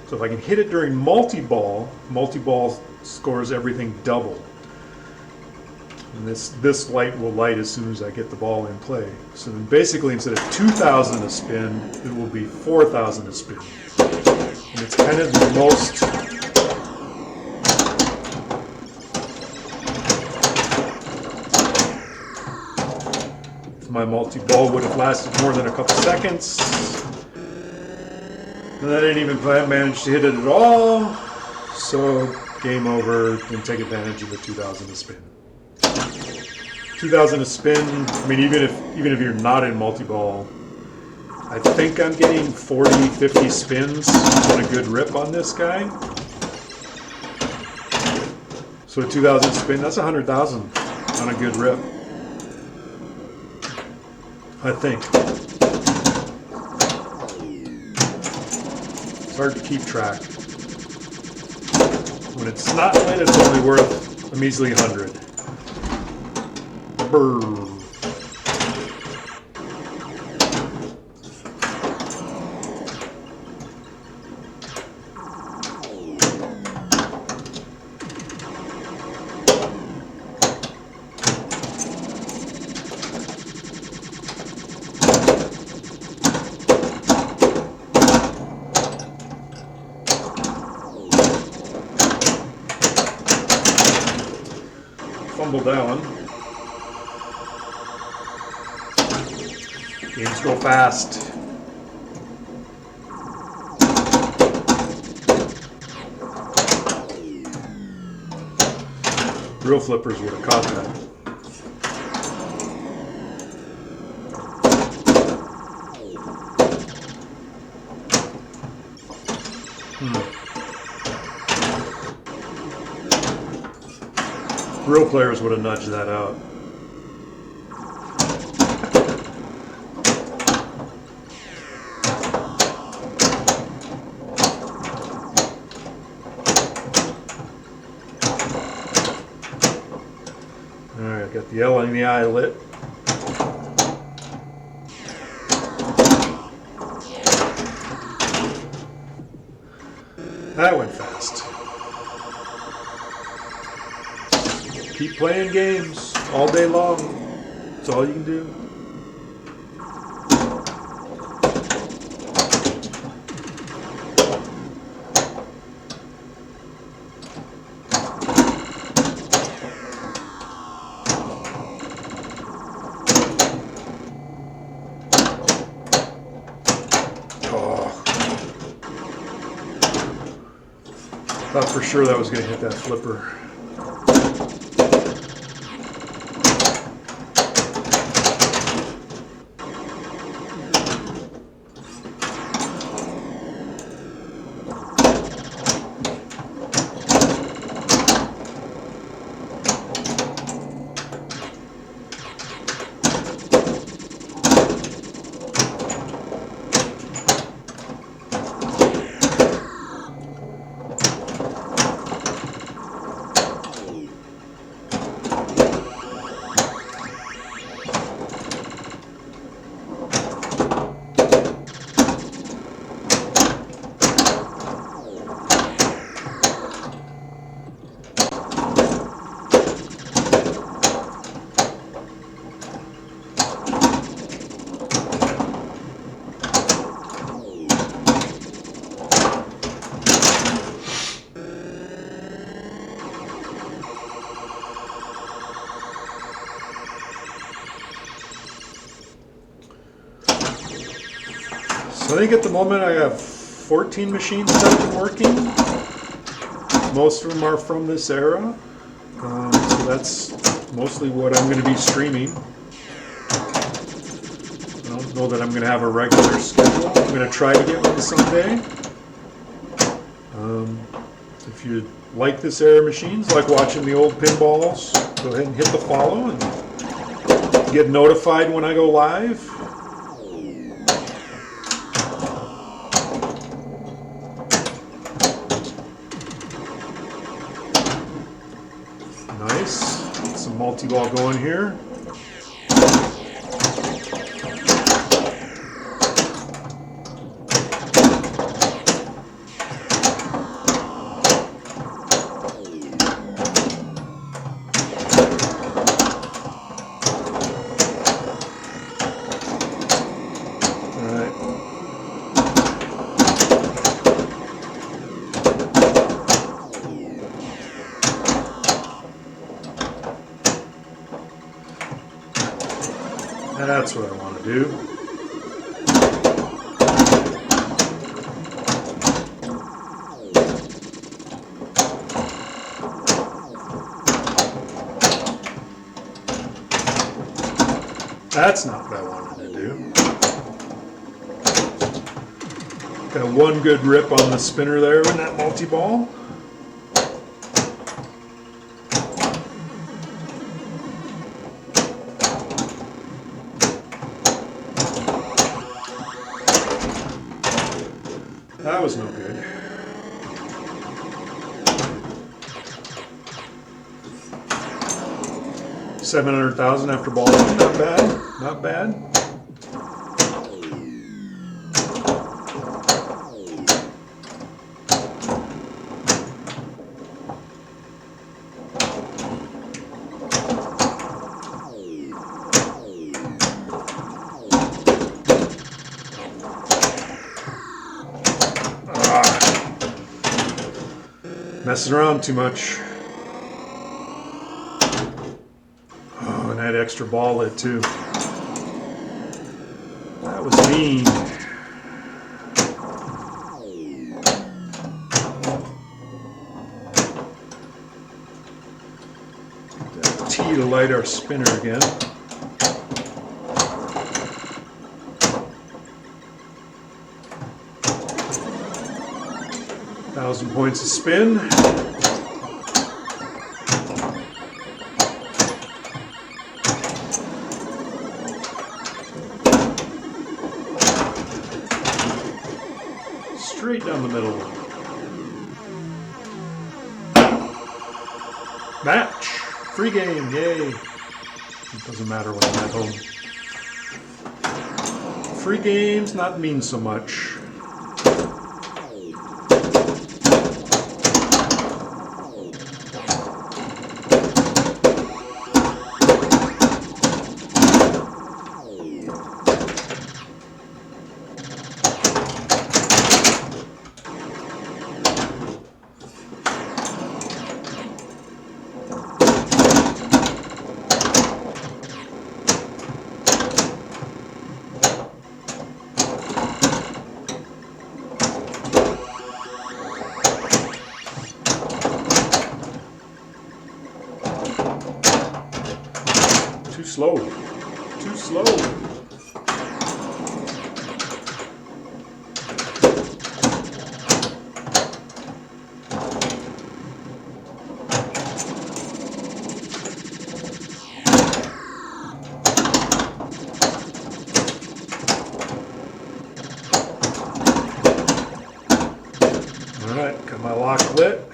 So if I can hit it during multi-ball, multi-ball scores everything double. And this light will light as soon as I get the ball in play. So then basically instead of 2,000 a spin, it will be 4,000 a spin. And it's kind of the most... If my multi-ball would have lasted more than a couple seconds, and I didn't even manage to hit it at all, so game over, and take advantage of the 2,000 a spin. 2,000 a spin, I mean, even if you're not in multi-ball, I think I'm getting 40, 50 spins on a good rip on this guy. So a 2,000 spin, that's 100,000 on a good rip. I think. It's hard to keep track. When it's not lit, it's only worth a measly 100. Brr. Fumble down. Games go fast. Real flippers would have caught that. Real players would have nudged that out. Alright, got the L in the eye lit. That went fast. Keep playing games all day long. That's all you can do. Thought for sure that was going to hit that flipper. So I think at the moment I have 14 machines that have been working. Most of them are from this era. So that's mostly what I'm going to be streaming. I don't know that I'm going to have a regular schedule. I'm going to try to get one someday. If you like this era machines, like watching the old pinballs, go ahead and hit the follow and get notified when I go live. multi-ball going here. That's what I want to do. That's not what I wanted to do. Got one good rip on the spinner there in that multi-ball. That was no good. $700,000 after ball one. Not bad. Not bad. Messing around too much. Oh, and that extra ball hit too. That was mean. That tee to light our spinner again. Thousand points a spin. Straight down the middle. Match. Free game. Yay. It doesn't matter when I'm at home. Free games not mean so much. Too slow. Too slow. All right, got my lock lit.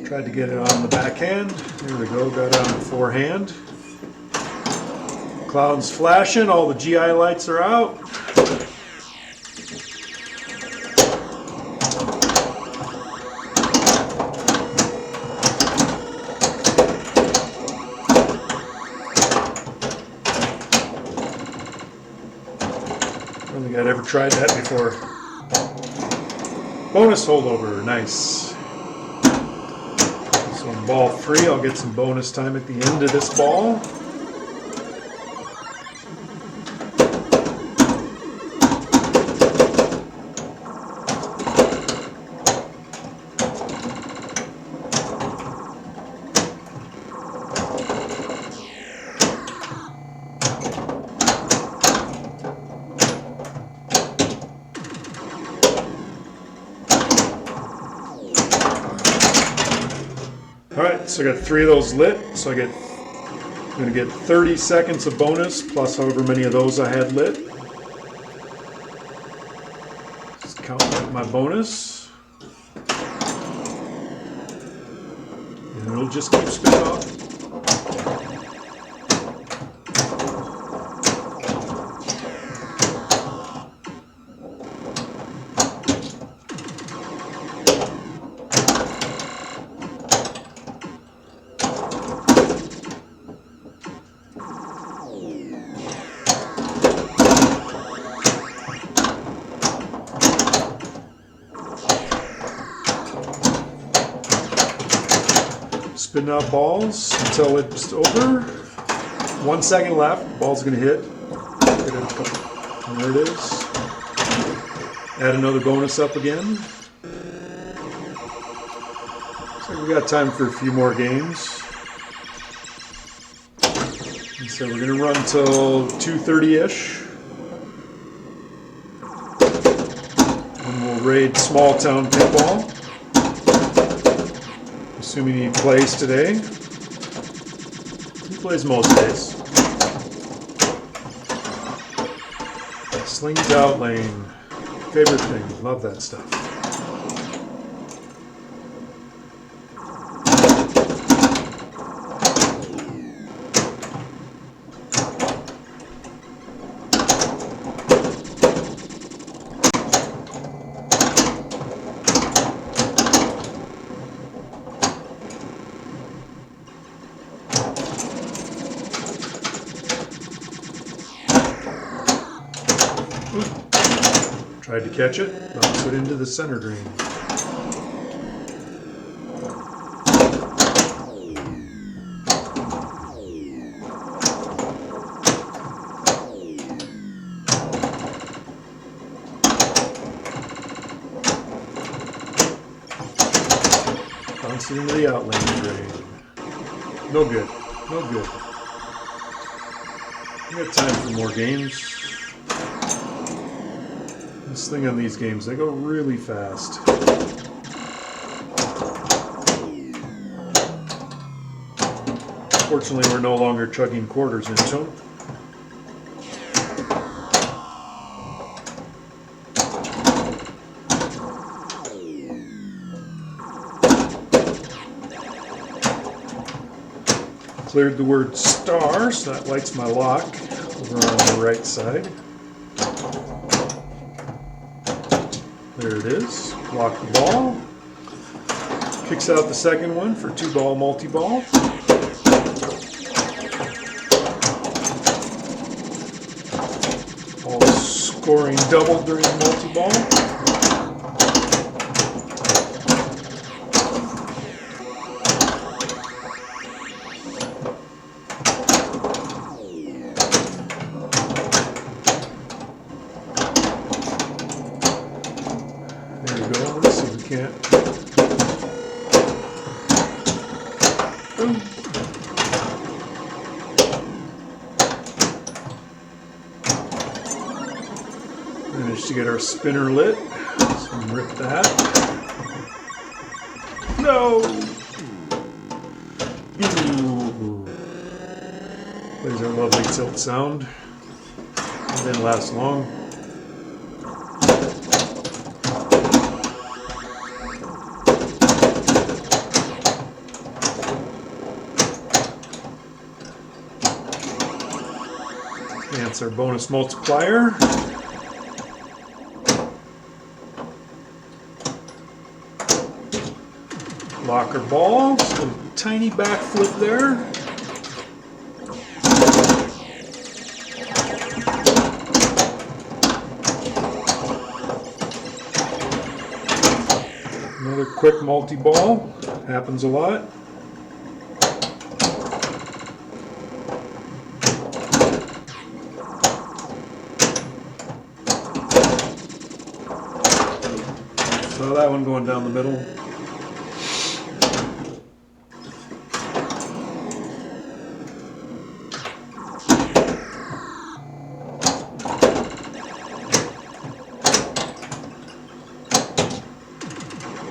Tried to get it on the backhand. There we go, got it on the forehand. Cloud's flashing, all the GI lights are out. I don't think I'd ever tried that before. Bonus holdover, nice. So on ball 3, I'll get some bonus time at the end of this ball. Alright, so I got 3 of those lit, so I'm going to get 30 seconds of bonus, plus however many of those I had lit. Just count my bonus. And it'll just keep spinning off. Spin out balls until it's over. 1 second left. Ball's going to hit. And there it is. Add another bonus up again. So we got time for a few more games. And so we're going to run till 2:30-ish. And we'll raid Small Town Pinball. Assuming he plays today. He plays most days. Slings out lane. Favorite thing. Love that stuff. Tried to catch it, bounced it into the center drain. Bounced it into the outlane drain. No good. No good. We got time for more games. This thing on these games, they go really fast. Fortunately, we're no longer chugging quarters into them. Cleared the word star, so that lights my lock over on the right side. There it is. Lock the ball. Kicks out the second one for 2-ball multi-ball. All scoring double during multi-ball. Let's see if we can't. Boom. Managed to get our spinner lit. So rip that. No! Ooh. Plays our lovely tilt sound. It didn't last long. That's our bonus multiplier. Locker ball, just a tiny backflip there. Another quick multi-ball, happens a lot. So that one going down the middle.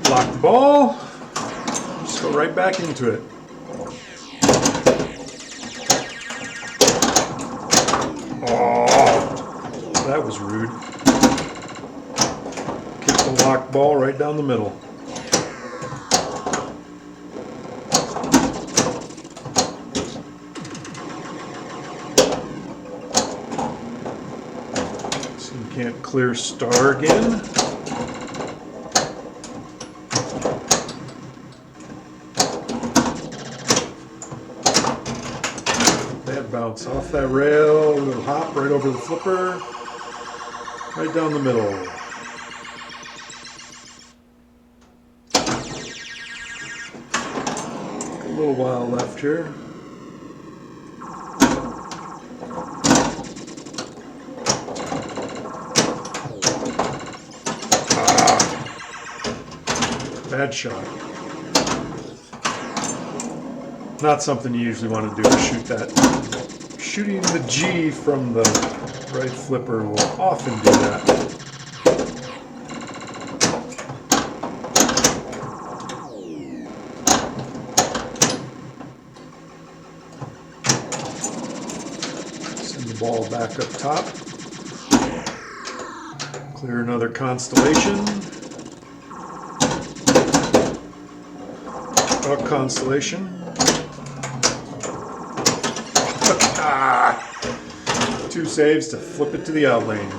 Lock the ball. Just go right back into it. Oh, that was rude. Kick the locked ball right down the middle. can't clear star again. That bounce off that rail, a little hop right over the flipper, right down the middle. A little while left here. Bad shot. Not something you usually want to do, shoot that. Shooting the G from the right flipper will often do that. Send the ball back up top. Clear another constellation. A constellation. Two saves to flip it to the out lane.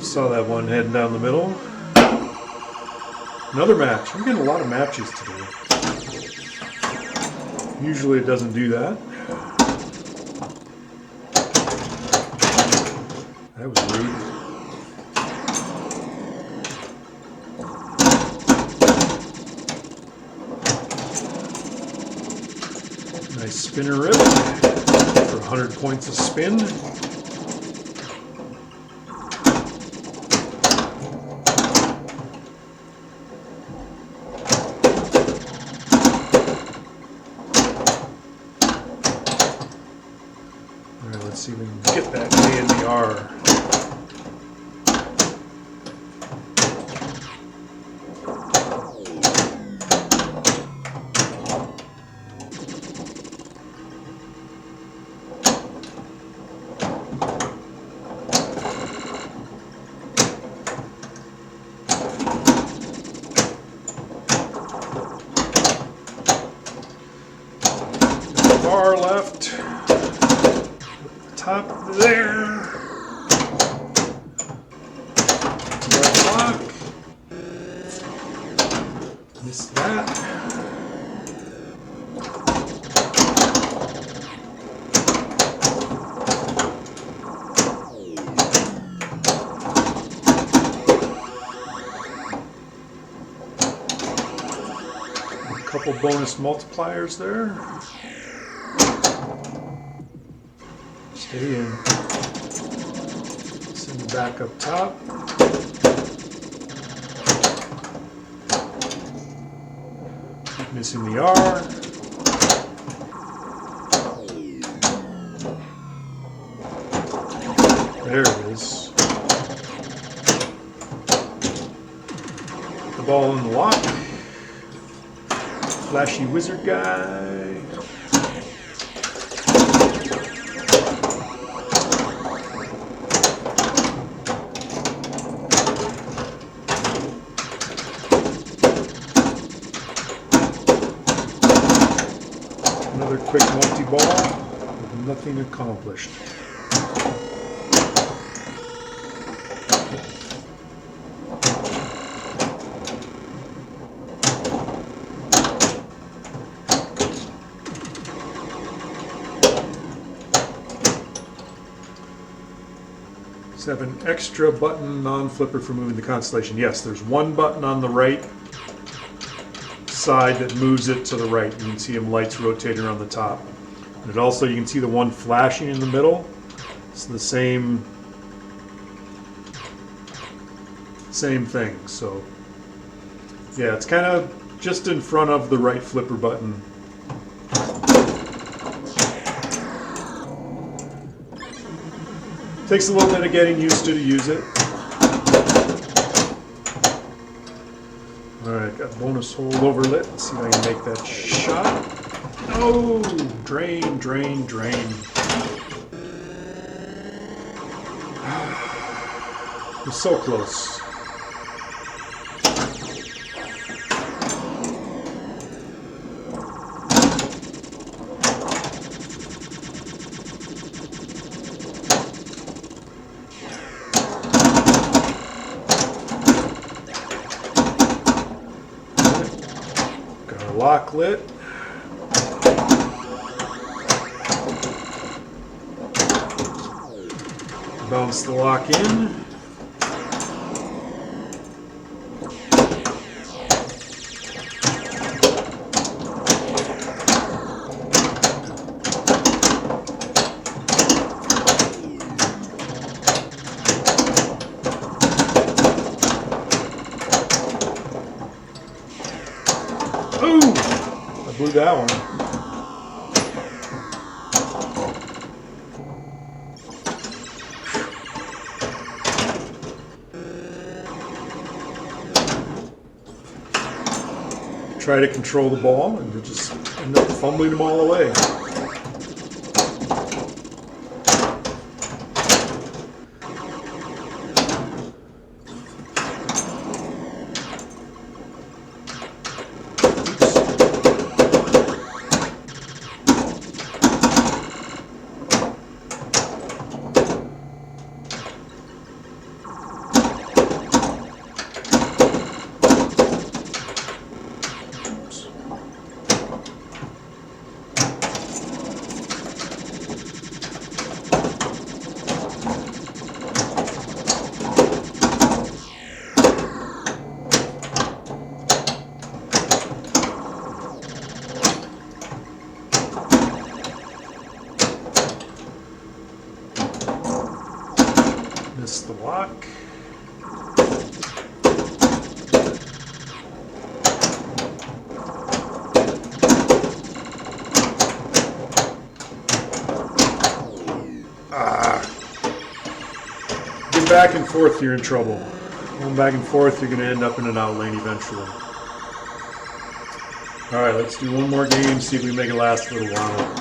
Saw that one heading down the middle. Another match. I'm getting a lot of matches today. Usually it doesn't do that. That was rude. Nice spinner rip for 100 points of spin. Let's see if we can get that A in the R. Far left. Top there. Right block. Missed that. A couple bonus multipliers there. Stay in. Send it back up top. Keep missing the R. There it is. The ball in the lock. Flashy wizard guy. Another quick multi-ball with nothing accomplished. Let's have an extra button on flipper for moving the constellation. Yes, there's one button on the right side that moves it to the right. You can see them lights rotating around the top. And it also, you can see the one flashing in the middle. It's the same same thing. So yeah, it's kind of just in front of the right flipper button. Takes a little bit of getting used to use it. Alright, got bonus hold over lit. Let's see if I can make that shot. Oh, drain, drain, drain. It was so close. Got a lock lit. Bounce the lock in. Ooh! I blew that one. Try to control the ball and you just end up fumbling them all away. Missed the lock. Get back and forth, you're in trouble. Going back and forth, you're going to end up in an out lane eventually. Alright, let's do one more game, see if we can make it last a little while.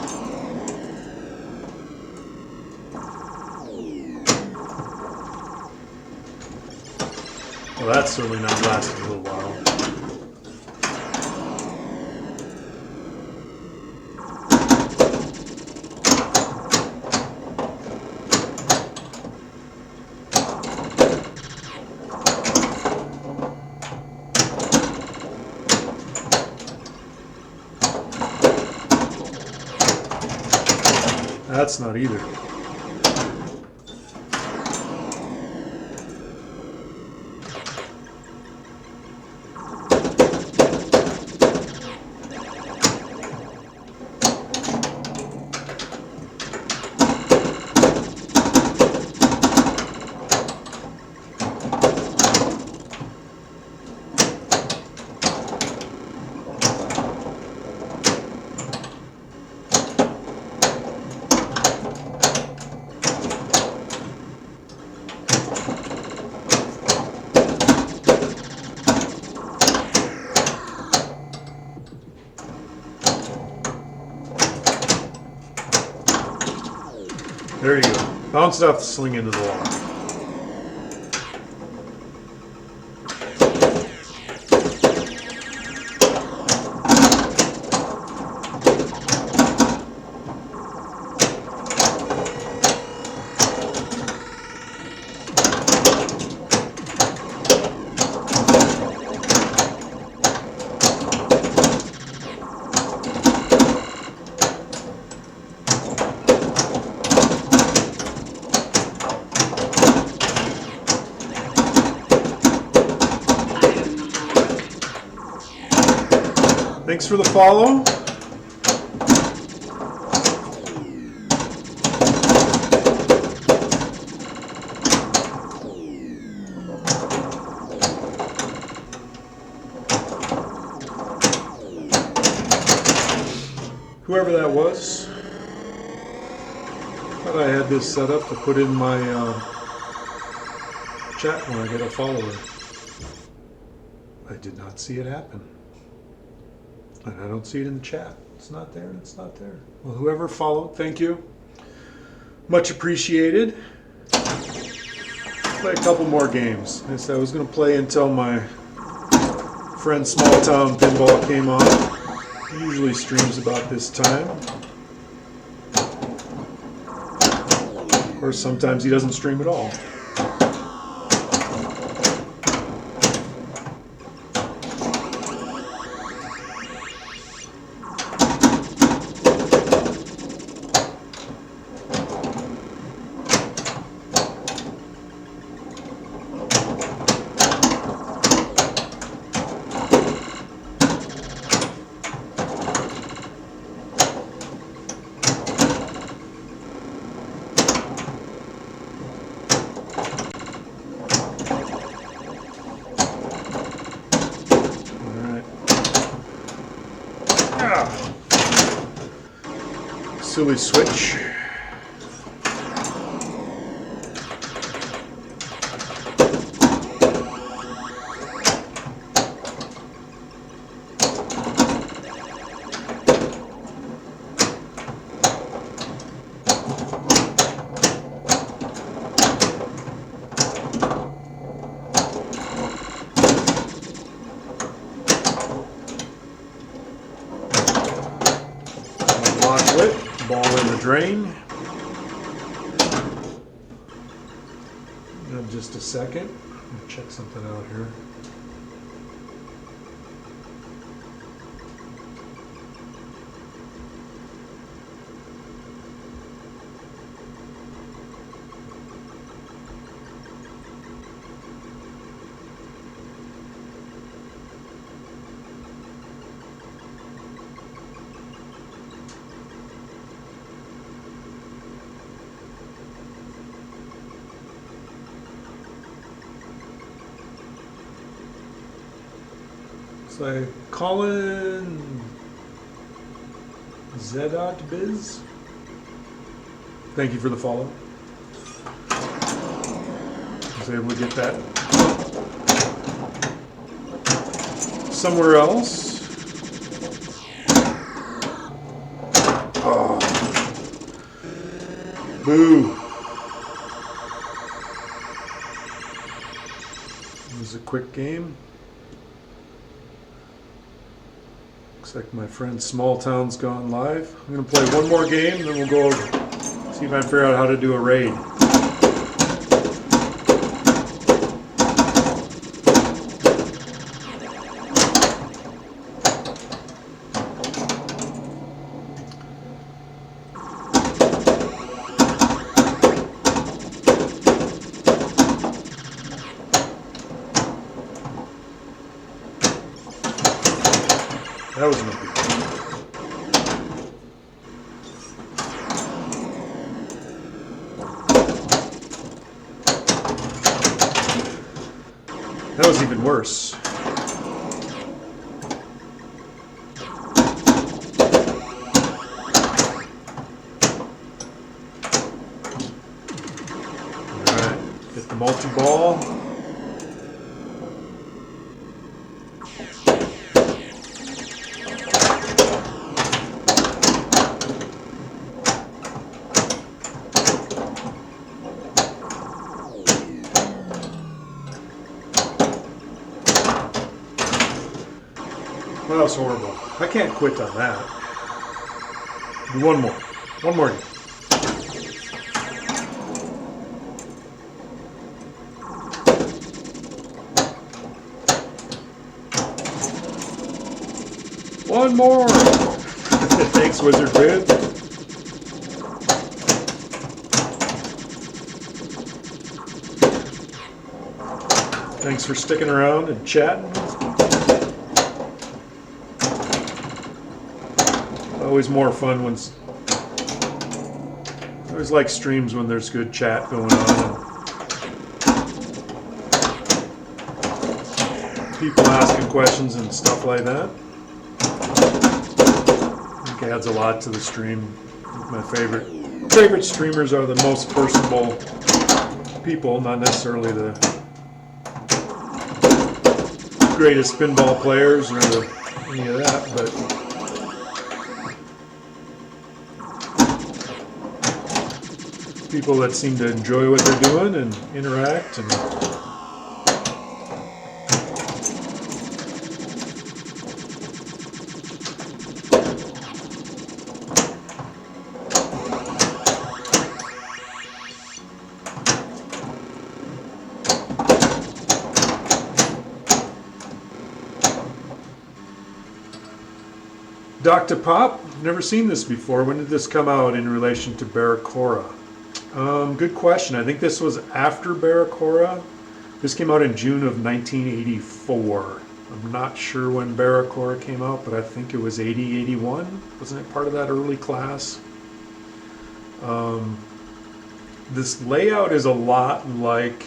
Well, that's certainly not lasting a little while. That's not either. There you go. Bounce it off the sling into the lock. Thanks for the follow. whoever that was. Thought I had this set up to put in my chat when I get a follower. I did not see it happen. And I don't see it in the chat. It's not there and it's not there. Well, whoever followed, thank you. Much appreciated. Play a couple more games. I said I was going to play until my friend Small Town Pinball came on. He usually streams about this time. Or sometimes he doesn't stream at all. Silly switch. Ball in the drain. In just a second. I'm going to check something out here. So Colin Zedot thank you for the follow. I was able to get that somewhere else. Oh. Boo. It was a quick game. Looks like my friend Small Town's gone live. I'm going to play one more game, then we'll go see if I can figure out how to do a raid. That was no good. That was even worse. Alright, get the multi-ball. Well, that was horrible. I can't quit on that. Do one more. One more game. One more! Thanks, Wizard Bid. Thanks for sticking around and chatting. Always more fun when I always like streams when there's good chat going on and people asking questions and stuff like that. music adds a lot to the stream. My favorite streamers are the most personable people, not necessarily the greatest pinball players or any of that, but people that seem to enjoy what they're doing and interact. And Dr. Pop, never seen this before. When did this come out in relation to Baracora? Good question. I think this was after Baracora. This came out in June of 1984. I'm not sure when Baracora came out, but I think it was 80, 81. Wasn't it part of that early class? This layout is a lot like,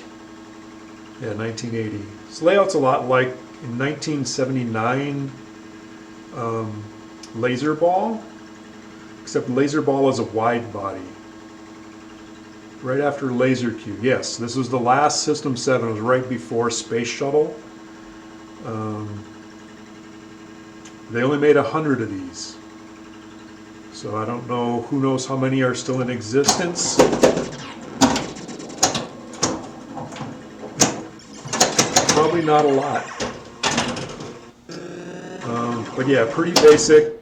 1980. This layout's a lot like in 1979 Laser Ball, except Laser Ball is a wide body. Right after Laser Q. Yes, this was the last System 7. It was right before Space Shuttle. They only made 100 of these. So I don't know, who knows how many are still in existence. Probably not a lot. But yeah, pretty basic.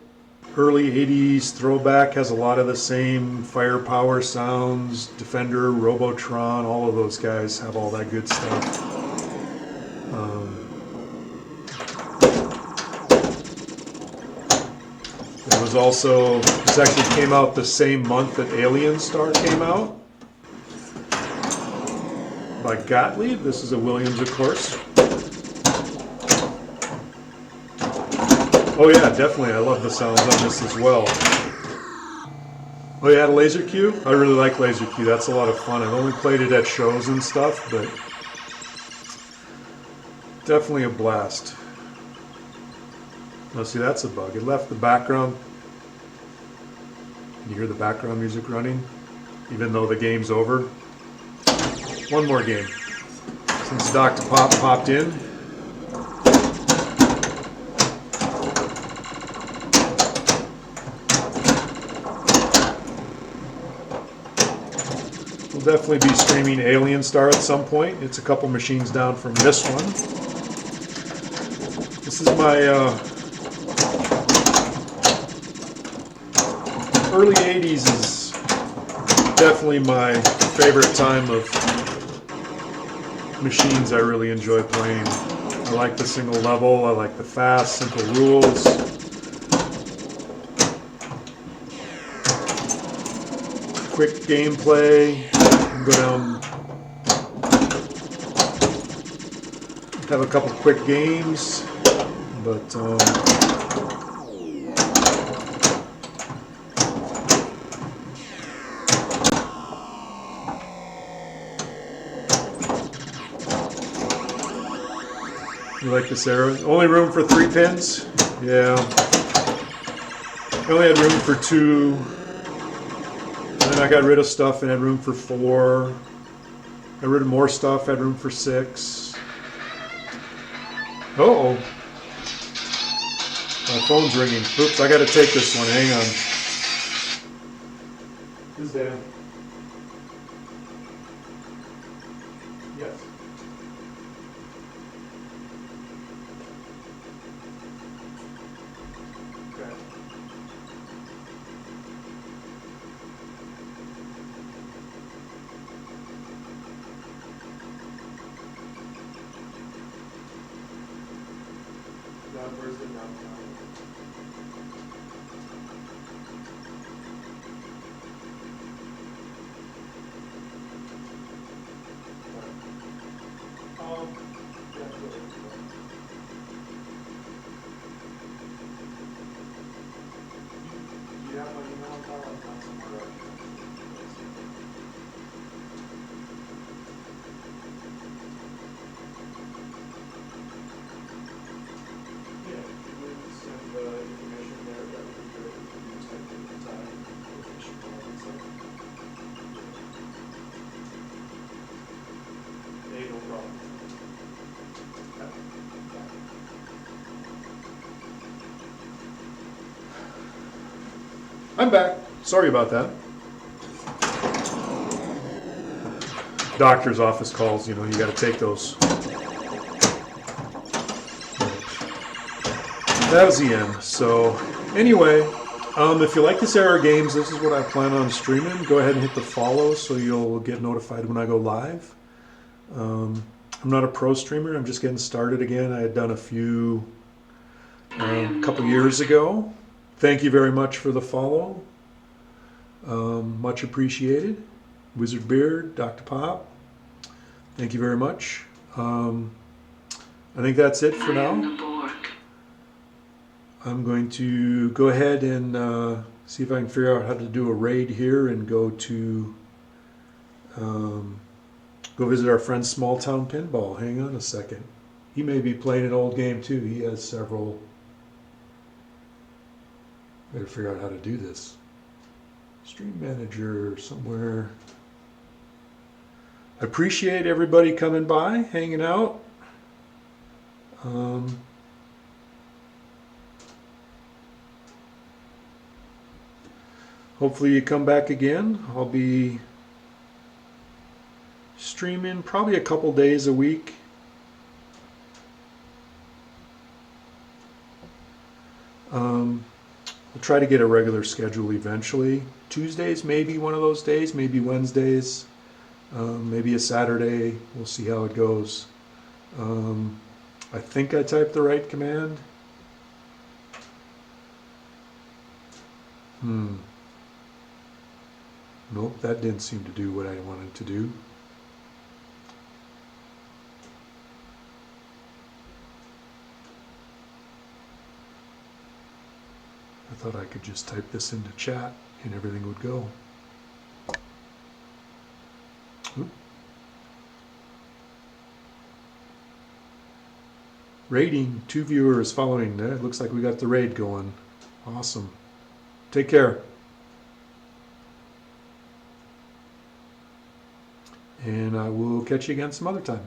Early 80s throwback, has a lot of the same firepower sounds. Defender, Robotron, all of those guys have all that good stuff. It was also, this actually came out the same month that Alien Star came out by Gottlieb. This is a Williams, of course. Oh yeah, definitely. I love the sounds on this as well. Oh, you had a Laser Q? I really like Laser Q. That's a lot of fun. I've only played it at shows and stuff, but definitely a blast. Now see, that's a bug. It left the background. Can you hear the background music running? Even though the game's over. One more game. Since Dr. Pop popped in. We'll definitely be streaming Alien Star at some point. It's a couple machines down from this one. This is my early 80s is definitely my favorite time of machines I really enjoy playing. I like the single level, I like the fast, simple rules. Quick gameplay. Go down, have a couple quick games, but you like this arrow? Only room for 3 pins? Yeah. I only had room for 2. And then I got rid of stuff and had room for 4. Got rid of more stuff, had room for 6. Uh-oh. My phone's ringing. Oops, I gotta take this one. Hang on. This is Dan. Yes. Okay. Where's the downtown? Yeah, really. Do you have my email on file? I'm not somewhere else. Yeah, if you would send the information there, that would be great. I'm back. Sorry about that. Doctor's office calls, you know, you got to take those. That was the end. So, anyway, if you like this era of games, this is what I plan on streaming. Go ahead and hit the follow so you'll get notified when I go live. I'm not a pro streamer. I'm just getting started again. I had done a few a couple years ago. Thank you very much for the follow. Much appreciated. Wizard Beard, Dr. Pop. Thank you very much. I think that's it for now. I'm going to go ahead and see if I can figure out how to do a raid here and go to go visit our friend Small Town Pinball. Hang on a second. He may be playing an old game too. He has several. Better figure out how to do this. Stream manager somewhere. I appreciate everybody coming by, hanging out. Hopefully you come back again. I'll be streaming probably a couple days a week. We'll try to get a regular schedule eventually. Tuesdays, maybe one of those days, maybe Wednesdays, maybe a Saturday. We'll see how it goes. I think I typed the right command. Nope, that didn't seem to do what I wanted to do. I thought I could just type this into chat and everything would go. Oop. Raiding, 2 viewers following. It looks like we got the raid going. Awesome. Take care. And I will catch you again some other time.